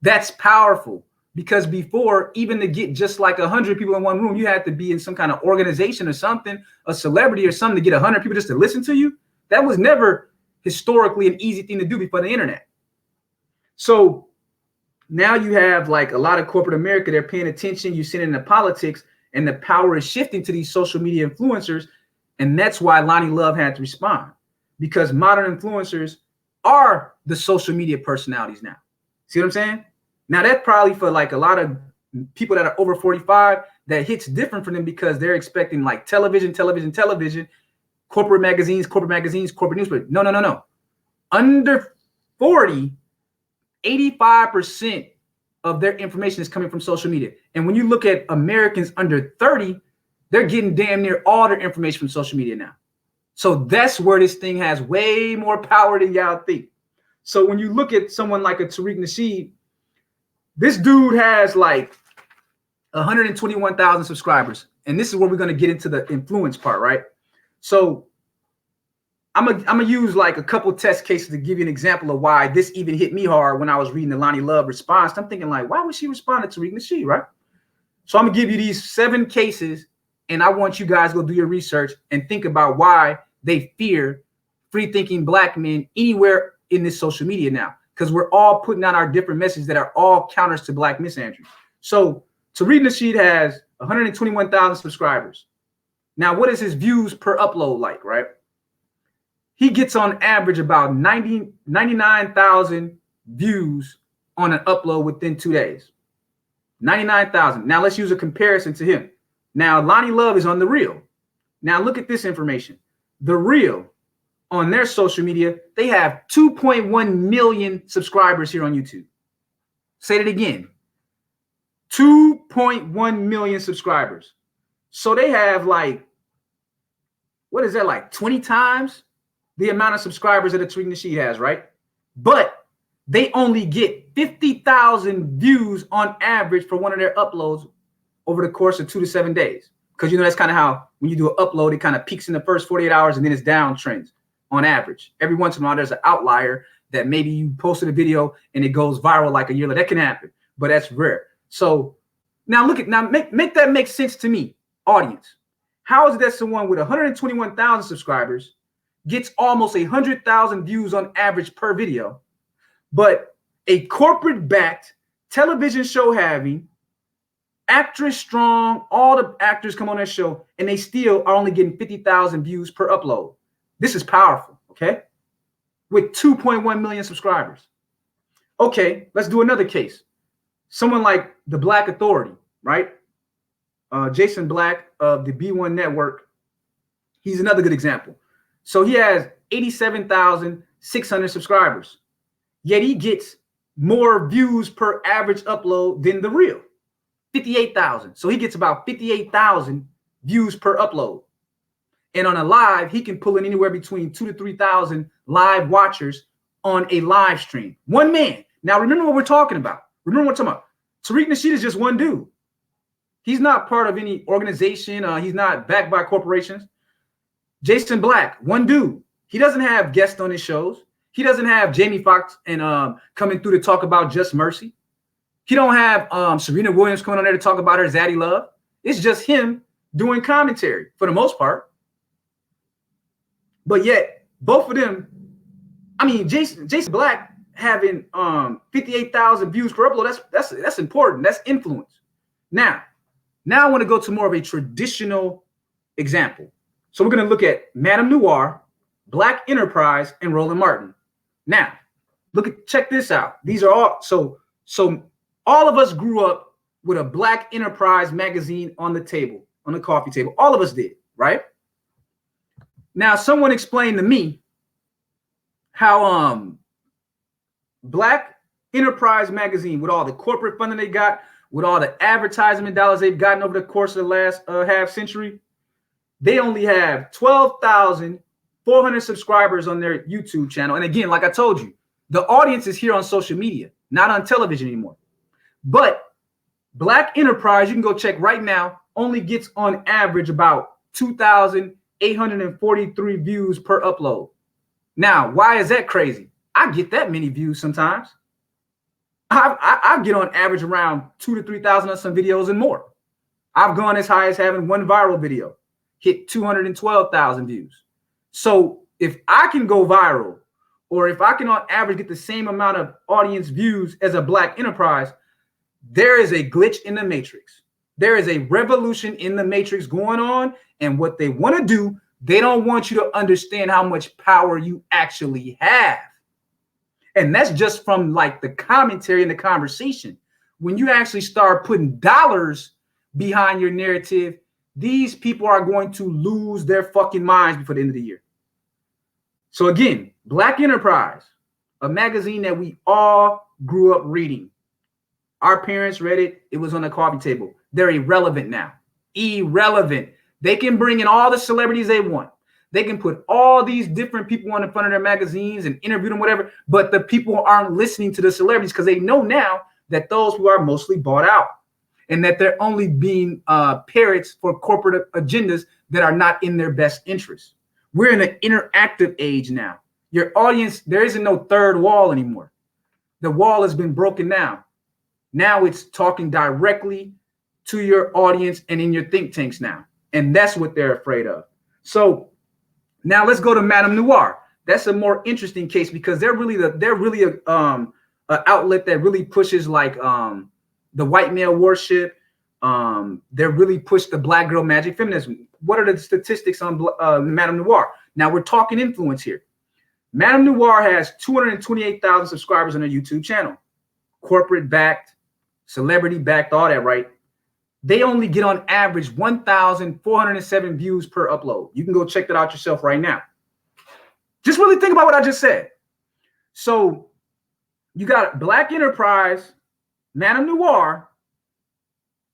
That's powerful, because before, even to get just like 100 people in one room, you had to be in some kind of organization or something, a celebrity or something, to get 100 people just to listen to you. That was never historically an easy thing to do before the internet. So now you have like a lot of corporate America, they're paying attention. You see it in the politics, and the power is shifting to these social media influencers. And that's why Loni Love had to respond, because modern influencers are the social media personalities now. See what I'm saying? Now, that's probably for like a lot of people that are over 45, that hits different for them, because they're expecting like television, corporate magazines, corporate news. But no. Under 40, 85% of their information is coming from social media. And when you look at Americans under 30, they're getting damn near all their information from social media now. So that's where this thing has way more power than y'all think. So when you look at someone like a Tariq Nasheed, this dude has like 121,000 subscribers. And this is where we're going to get into the influence part, right? So I'm gonna use like a couple test cases to give you an example of why this even hit me hard when I was reading the Loni Love response. I'm thinking like, why would she respond to Tariq Nasheed, right? So I'm gonna give you these 7 cases, and I want you guys to go do your research and think about why they fear free-thinking black men anywhere in this social media now, because we're all putting out our different messages that are all counters to black misandry. So Tariq Nasheed has 121,000 subscribers. Now, what is his views per upload like, right? He gets on average about 99,000 views on an upload within 2 days. 99,000. Now let's use a comparison to him. Now Loni Love is on The Real. Now look at this information. The Real, on their social media, they have 2.1 million subscribers here on YouTube. Say that again. 2.1 million subscribers. So they have like, what is that, like 20 times the amount of subscribers that a Tariq Nasheed has, right? But they only get 50,000 views on average for one of their uploads over the course of 2 to 7 days. Because you know that's kind of how when you do an upload, it kind of peaks in the first 48 hours and then it's downtrends on average. Every once in a while, there's an outlier that maybe you posted a video and it goes viral like a year later. That can happen, but that's rare. So now look at, now make that make sense to me, audience. How is it that someone with 121,000 subscribers gets almost 100,000 views on average per video, but a corporate-backed television show having, actress strong, all the actors come on their show, and they still are only getting 50,000 views per upload? This is powerful, okay? With 2.1 million subscribers. Okay, let's do another case. Someone like the Black Authority, right? Jason Black of the B1 Network. He's another good example. So he has 87,600 subscribers, yet he gets more views per average upload than The Real, 58,000. So he gets about 58,000 views per upload. And on a live, he can pull in anywhere between 2,000 to 3,000 live watchers on a live stream. One man. Now, remember what we're talking about. Remember what we're talking about. Tariq Nasheed is just one dude. He's not part of any organization. He's not backed by corporations. Jason Black, one dude. He doesn't have guests on his shows. He doesn't have Jamie Foxx and coming through to talk about Just Mercy. He don't have Serena Williams coming on there to talk about her Zaddy Love. It's just him doing commentary for the most part. But yet, both of them, I mean, Jason Black having 58,000 views per upload, that's important. That's influence. Now Now I want to go to more of a traditional example. So we're going to look at Madame Noir, Black Enterprise, and Roland Martin. Now, check this out. These are all, so all of us grew up with a Black Enterprise magazine on the table, on the coffee table. All of us did, right? Now, someone explained to me how Black Enterprise magazine, with all the corporate funding they got, with all the advertisement dollars they've gotten over the course of the last half century, they only have 12,400 subscribers on their YouTube channel. And again, like I told you, the audience is here on social media, not on television anymore. But Black Enterprise, you can go check right now, only gets on average about 2,843 views per upload. Now, why is that crazy? I get that many views sometimes. I get on average around 2,000 to 3,000 on some videos and more. I've gone as high as having one viral video hit 212,000 views. So if I can go viral, or if I can on average get the same amount of audience views as a Black Enterprise, there is a glitch in the matrix. There is a revolution in the matrix going on. And what they want to do, they don't want you to understand how much power you actually have. And that's just from like the commentary and the conversation. When you actually start putting dollars behind your narrative, these people are going to lose their fucking minds before the end of the year. So again, Black Enterprise, a magazine that we all grew up reading. Our parents read it. It was on the coffee table. They're irrelevant now. Irrelevant. They can bring in all the celebrities they want. They can put all these different people on the front of their magazines and interview them, whatever. But the people aren't listening to the celebrities because they know now that those who are mostly bought out and that they're only being parrots for corporate agendas that are not in their best interest. We're in an interactive age now. Your audience, there isn't no third wall anymore. The wall has been broken down. Now it's talking directly to your audience and in your think tanks now. And that's what they're afraid of. So now let's go to Madame Noir. That's a more interesting case because they're really a outlet that really pushes like the white male worship. They really push the Black girl magic feminism. What are the statistics on Madame Noir? Now we're talking influence here. Madame Noir has 228,000 subscribers on her YouTube channel. Corporate backed, celebrity backed, all that, right? They only get on average 1,407 views per upload. You can go check that out yourself right now. Just really think about what I just said. So you got Black Enterprise, Madame Noir.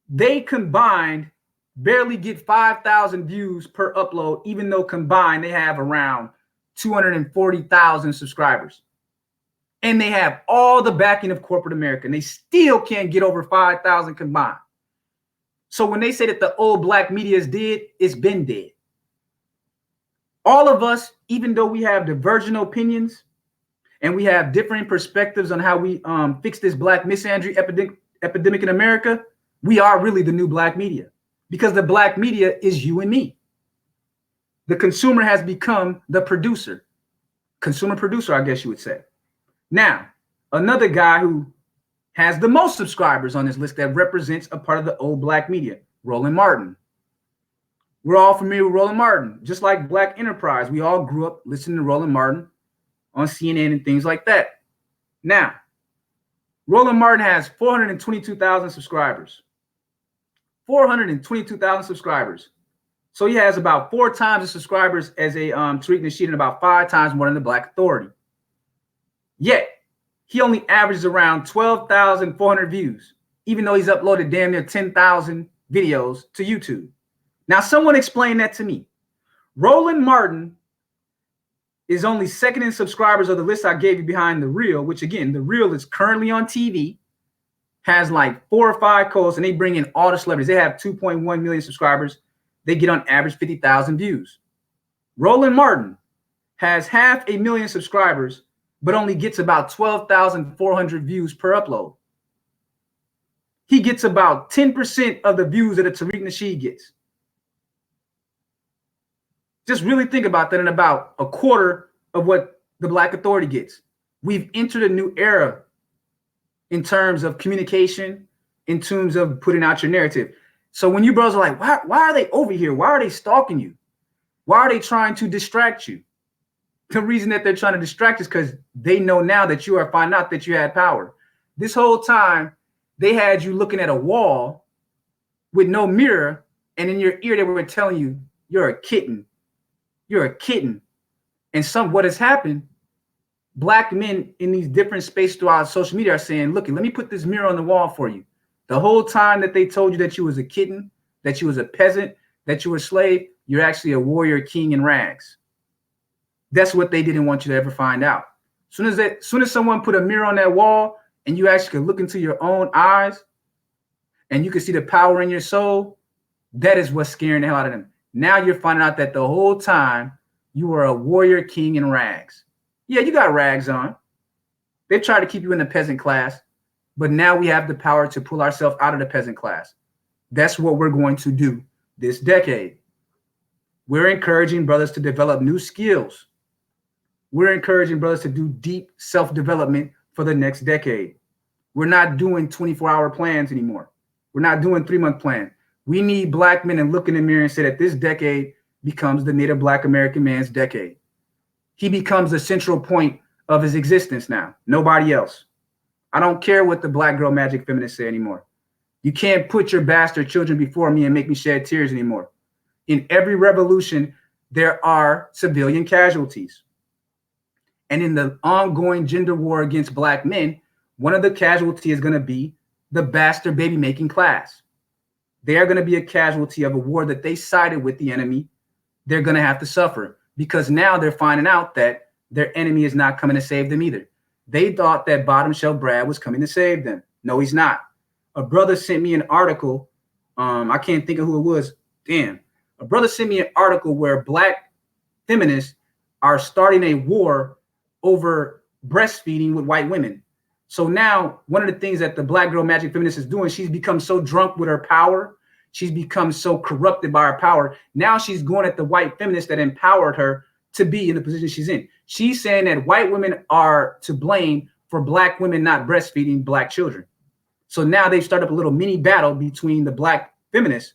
They combined barely get 5,000 views per upload, even though combined they have around 240,000 subscribers. And they have all the backing of corporate America. And they still can't get over 5,000 combined. So when they say that the old Black media is dead, it's been dead. All of us, even though we have divergent opinions and we have different perspectives on how we fix this Black misandry epidemic in America, we are really the new Black media because the Black media is you and me. The consumer has become the producer, consumer producer, I guess you would say. Now, another guy who has the most subscribers on this list that represents a part of the old Black media, Roland Martin. We're all familiar with Roland Martin. Just like Black Enterprise, we all grew up listening to Roland Martin on CNN and things like that. Now, Roland Martin has 422,000 subscribers. 422,000 subscribers. So he has about 4 times the subscribers as a Tariq Nasheed and about 5 times more than the Black Authority. Yet, he only averages around 12,400 views, even though he's uploaded damn near 10,000 videos to YouTube. Now, someone explain that to me. Roland Martin is only second in subscribers of the list I gave you behind The Real, which again, The Real is currently on TV, has like 4 or 5 co-hosts, and they bring in all the celebrities. They have 2.1 million subscribers. They get on average 50,000 views. Roland Martin has 500,000 subscribers, but only gets about 12,400 views per upload. He gets about 10% of the views that a Tariq Nasheed gets. Just really think about that, and about a quarter of what the Black Authority gets. We've entered a new era in terms of communication, in terms of putting out your narrative. So when you brothers are like, why are they over here? Why are they stalking you? Why are they trying to distract you? The reason that they're trying to distract is because they know now that you are finding out that you had power. This whole time, they had you looking at a wall with no mirror, and in your ear, they were telling you, you're a kitten. You're a kitten. And what has happened, Black men in these different spaces throughout social media are saying, look, let me put this mirror on the wall for you. The whole time that they told you that you was a kitten, that you was a peasant, that you were a slave, you're actually a warrior king in rags. That's what they didn't want you to ever find out. Soon as someone put a mirror on that wall and you actually could look into your own eyes and you can see the power in your soul, that is what's scaring the hell out of them. Now you're finding out that the whole time you were a warrior king in rags. Yeah, you got rags on. They tried to keep you in the peasant class, but now we have the power to pull ourselves out of the peasant class. That's what we're going to do this decade. We're encouraging brothers to develop new skills. We're encouraging brothers to do deep self-development for the next decade. We're not doing 24-hour plans anymore. We're not doing 3-month plans. We need Black men to look in the mirror and say that this decade becomes the Native Black American man's decade. He becomes the central point of his existence now. Nobody else. I don't care what the Black girl magic feminists say anymore. You can't put your bastard children before me and make me shed tears anymore. In every revolution, there are civilian casualties. And in the ongoing gender war against Black men, one of the casualties is going to be the bastard baby making class. They are going to be a casualty of a war that they sided with the enemy. They're going to have to suffer because now they're finding out that their enemy is not coming to save them either. They thought that Bottom Shelf Brad was coming to save them. No, he's not. A brother sent me an article. I can't think of who it was. Damn. A brother sent me an article where Black feminists are starting a war over breastfeeding with white women. So now one of the things that the Black girl magic feminist is doing, she's become so drunk with her power. She's become so corrupted by her power. Now she's going at the white feminists that empowered her to be in the position she's in. She's saying that white women are to blame for Black women not breastfeeding Black children. So now they've started up a little mini battle between the Black feminists,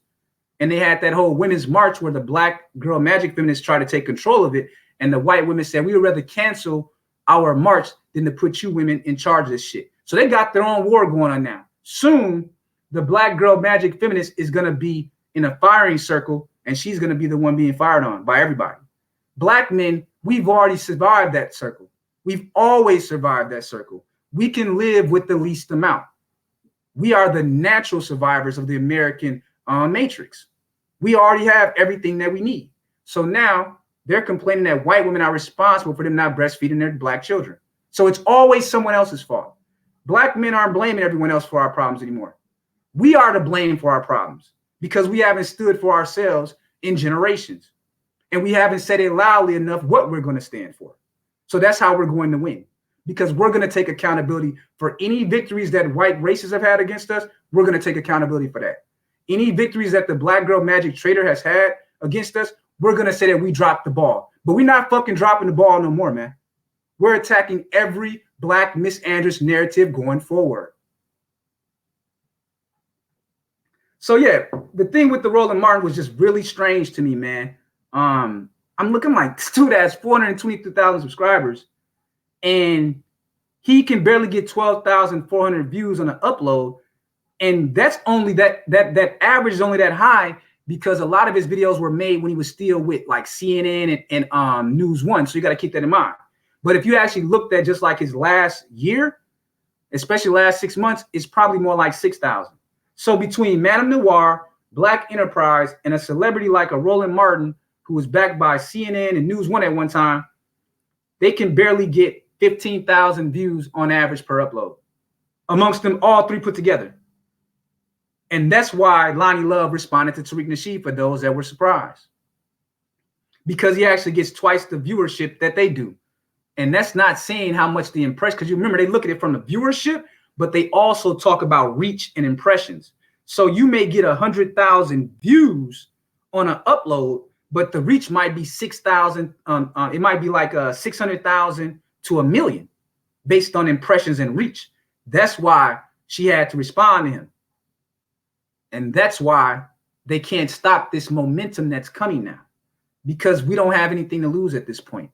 and they had that whole women's march where the Black girl magic feminists tried to take control of it. And the white women said, we would rather cancel our march than to put you women in charge of this shit. So they got their own war going on now. Soon, the Black girl magic feminist is going to be in a firing circle, and she's going to be the one being fired on by everybody. Black men, we've already survived that circle. We've always survived that circle. We can live with the least amount. We are the natural survivors of the American matrix. We already have everything that we need. So now they're complaining that white women are responsible for them not breastfeeding their Black children. So it's always someone else's fault. Black men aren't blaming everyone else for our problems anymore. We are to blame for our problems because we haven't stood for ourselves in generations. And we haven't said it loudly enough what we're going to stand for. So that's how we're going to win, because we're going to take accountability for any victories that white racists have had against us. We're going to take accountability for that. Any victories that the Black girl magic trader has had against us, we're going to say that we dropped the ball. But we're not fucking dropping the ball no more, man. We're attacking every Black misandrous narrative going forward. So yeah, the thing with the Roland Martin was just really strange to me, man. I'm looking like this dude has 422,000 subscribers, and he can barely get 12,400 views on an upload. And that's only that average is only that high because a lot of his videos were made when he was still with like CNN and News One. So you got to keep that in mind. But if you actually looked at just like his last year, especially last 6 months, it's probably more like 6,000. So between Madame Noir, Black Enterprise, and a celebrity like a Roland Martin, who was backed by CNN and News One at one time, they can barely get 15,000 views on average per upload amongst them all three put together. And that's why Loni Love responded to Tariq Nasheed for those that were surprised, because he actually gets twice the viewership that they do. And that's not saying how much the impression, because you remember they look at it from the viewership, but they also talk about reach and impressions. So you may get 100,000 views on an upload, but the reach might be 6,000. It might be like 600,000 to 1 million based on impressions and reach. That's why she had to respond to him. And that's why they can't stop this momentum that's coming now, because we don't have anything to lose at this point.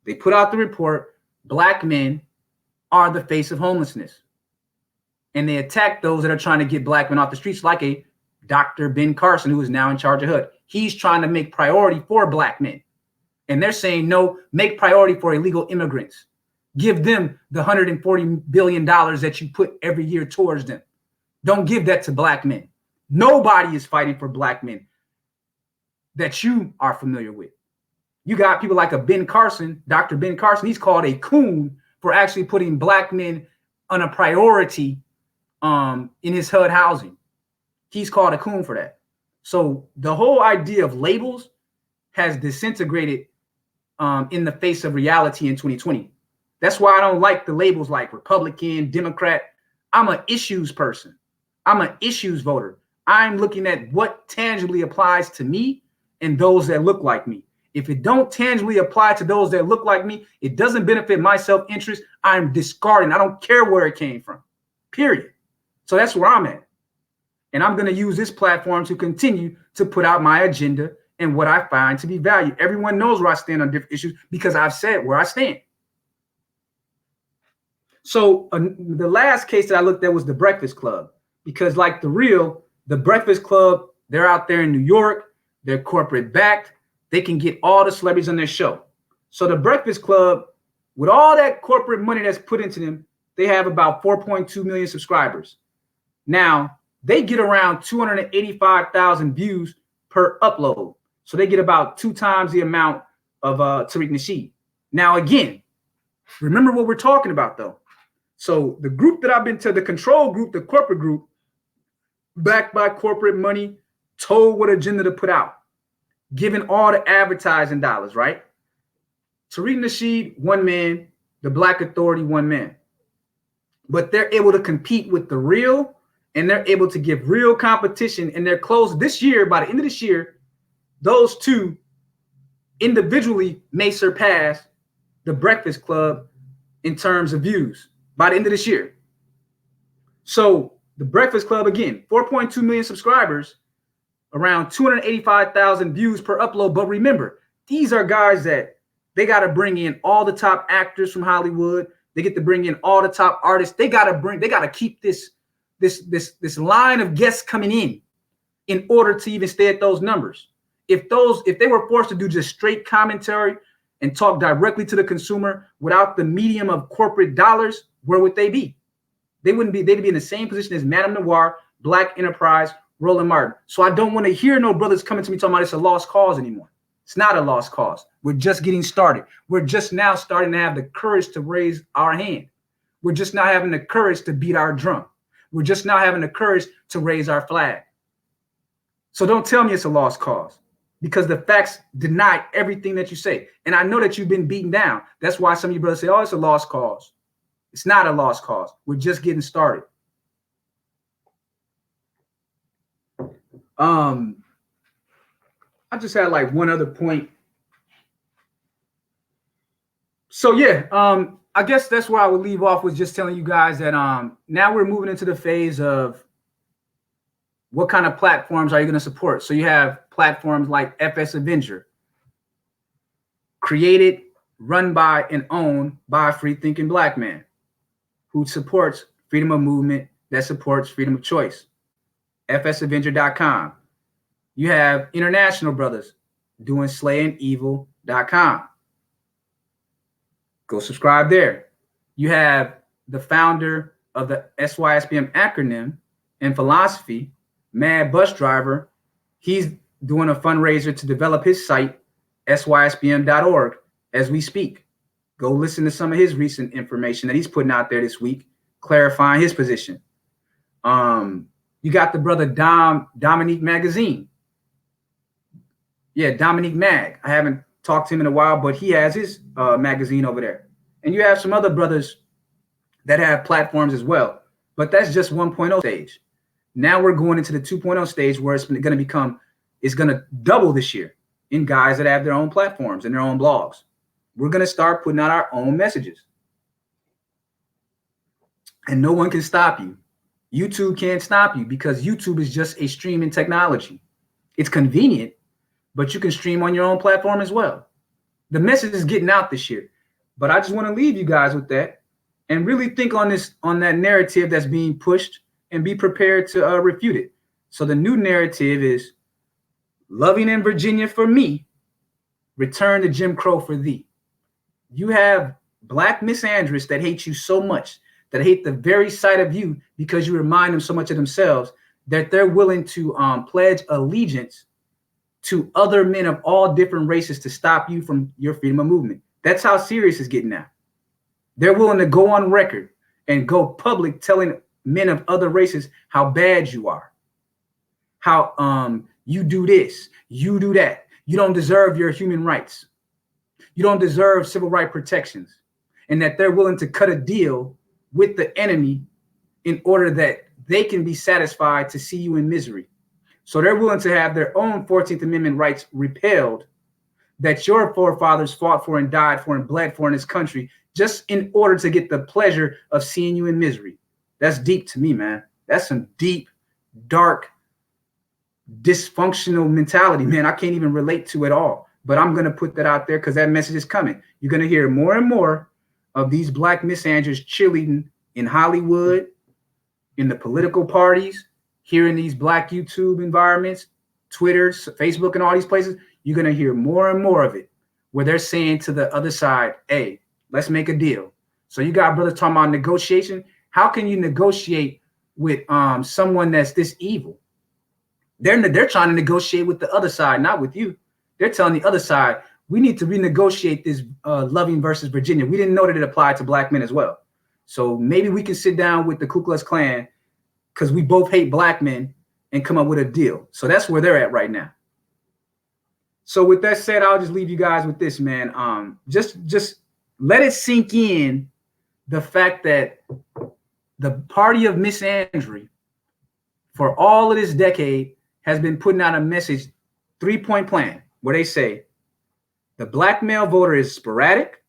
They put out the report, Black men are the face of homelessness. And they attack those that are trying to get Black men off the streets, like a Dr. Ben Carson, who is now in charge of HUD. He's trying to make priority for Black men. And they're saying, no, make priority for illegal immigrants. Give them the $140 billion that you put every year towards them. Don't give that to Black men. Nobody is fighting for Black men that you are familiar with. You got people like a Ben Carson, Dr. Ben Carson. He's called a coon for actually putting Black men on a priority in his HUD housing. He's called a coon for that. So the whole idea of labels has disintegrated in the face of reality in 2020. That's why I don't like the labels like Republican, Democrat. I'm an issues person. I'm an issues voter. I'm looking at what tangibly applies to me and those that look like me. If it don't tangibly apply to those that look like me, it doesn't benefit my self-interest, I'm discarding. I don't care where it came from, period. So that's where I'm at. And I'm going to use this platform to continue to put out my agenda and what I find to be valued. Everyone knows where I stand on different issues because I've said where I stand. So the last case that I looked at was the Breakfast Club, because like the Breakfast Club, they're out there in New York, they're corporate backed, they can get all the celebrities on their show. So the Breakfast Club, with all that corporate money that's put into them, they have about 4.2 million subscribers. Now, they get around 285,000 views per upload. So they get about 2 times the amount of Tariq Nasheed. Now, again, remember what we're talking about, though. So the group that I've been to, the control group, the corporate group, backed by corporate money, told what agenda to put out, given all the advertising dollars, right? Tariq Nasheed, one man, the Black Authority, one man. But they're able to compete with the real, and they're able to give real competition, and they're close this year. By the end of this year, those two individually may surpass the Breakfast Club in terms of views by the end of this year. So the Breakfast Club, again, 4.2 million subscribers, around 285,000 views per upload. But remember, these are guys that they got to bring in all the top actors from Hollywood. They get to bring in all the top artists. They got to keep this line of guests coming in order to even stay at those numbers. If they were forced to do just straight commentary and talk directly to the consumer without the medium of corporate dollars, where would they be? They'd be in the same position as Madame Noir, Black Enterprise, Roland Martin. So I don't want to hear no brothers coming to me talking about it's a lost cause anymore. It's not a lost cause. We're just getting started. We're just now starting to have the courage to raise our hand. We're just now having the courage to beat our drum. We're just now having the courage to raise our flag. So don't tell me it's a lost cause, because the facts deny everything that you say. And I know that you've been beaten down. That's why some of you brothers say, oh, it's a lost cause. It's not a lost cause. We're just getting started. I just had like one other point. So yeah, I guess that's where I would leave off, with just telling you guys that now we're moving into the phase of what kind of platforms are you going to support? So you have platforms like FS Avenger, created, run by, and owned by a free-thinking Black man who supports freedom of movement, that supports freedom of choice. FSAvenger.com. You have international brothers doing slayandevil.com. Go subscribe there. You have the founder of the SYSBM acronym and philosophy, Mad Bus Driver. He's doing a fundraiser to develop his site, sysbm.org, as we speak. Go listen to some of his recent information that he's putting out there this week, clarifying his position. You got the brother Dominique Magazine. Yeah, Dominique Mag. I haven't talked to him in a while, but he has his magazine over there. And you have some other brothers that have platforms as well. But that's just 1.0 stage. Now we're going into the 2.0 stage, where it's going to double this year in guys that have their own platforms and their own blogs. We're going to start putting out our own messages. And no one can stop you. YouTube can't stop you because YouTube is just a streaming technology. It's convenient, but you can stream on your own platform as well. The message is getting out this year. But I just want to leave you guys with that and really think on that narrative that's being pushed and be prepared to refute it. So the new narrative is loving in Virginia for me, return to Jim Crow for thee. You have black misandrists that hate you so much, that hate the very sight of you because you remind them so much of themselves, that they're willing to pledge allegiance to other men of all different races to stop you from your freedom of movement. That's how serious it's getting now. They're willing to go on record and go public telling men of other races how bad you are, how you do this, you do that. You don't deserve your human rights. You don't deserve civil rights protections, and that they're willing to cut a deal with the enemy in order that they can be satisfied to see you in misery. So they're willing to have their own 14th Amendment rights repealed that your forefathers fought for and died for and bled for in this country, just in order to get the pleasure of seeing you in misery. That's deep to me, man. That's some deep, dark, dysfunctional mentality, man. I can't even relate to it all. But I'm going to put that out there because that message is coming. You're going to hear more and more of these black misandrists cheerleading in Hollywood, in the political parties, here in these black YouTube environments, Twitter, Facebook, and all these places. You're going to hear more and more of it where they're saying to the other side, hey, let's make a deal. So you got brothers talking about negotiation. How can you negotiate with someone that's this evil? They're trying to negotiate with the other side, not with you. They're telling the other side, we need to renegotiate this Loving versus Virginia. We didn't know that it applied to black men as well. So maybe we can sit down with the Ku Klux Klan because we both hate black men and come up with a deal. So that's where they're at right now. So with that said, I'll just leave you guys with this, man. Just let it sink in the fact that the party of misandry for all of this decade has been putting out a message, 3-point plan, where they say the black male voter is sporadic,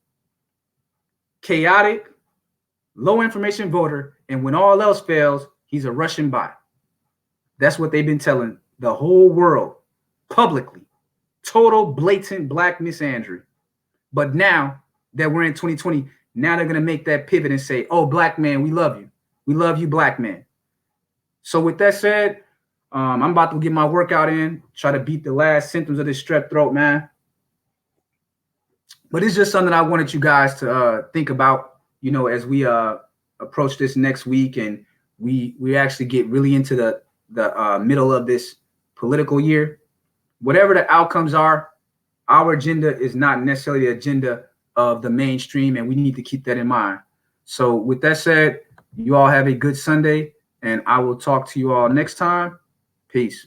chaotic, low information voter, and when all else fails, he's a Russian bot. That's what they've been telling the whole world publicly. Total blatant black misandry. But now that we're in 2020, now they're going to make that pivot and say, oh, black man, we love you. We love you, black man. So with that said, I'm about to get my workout in, try to beat the last symptoms of this strep throat, man. But it's just something I wanted you guys to think about, you know, as we approach this next week and we actually get really into the middle of this political year. Whatever the outcomes are, our agenda is not necessarily the agenda of the mainstream, and we need to keep that in mind. So with that said, you all have a good Sunday, and I will talk to you all next time. Peace.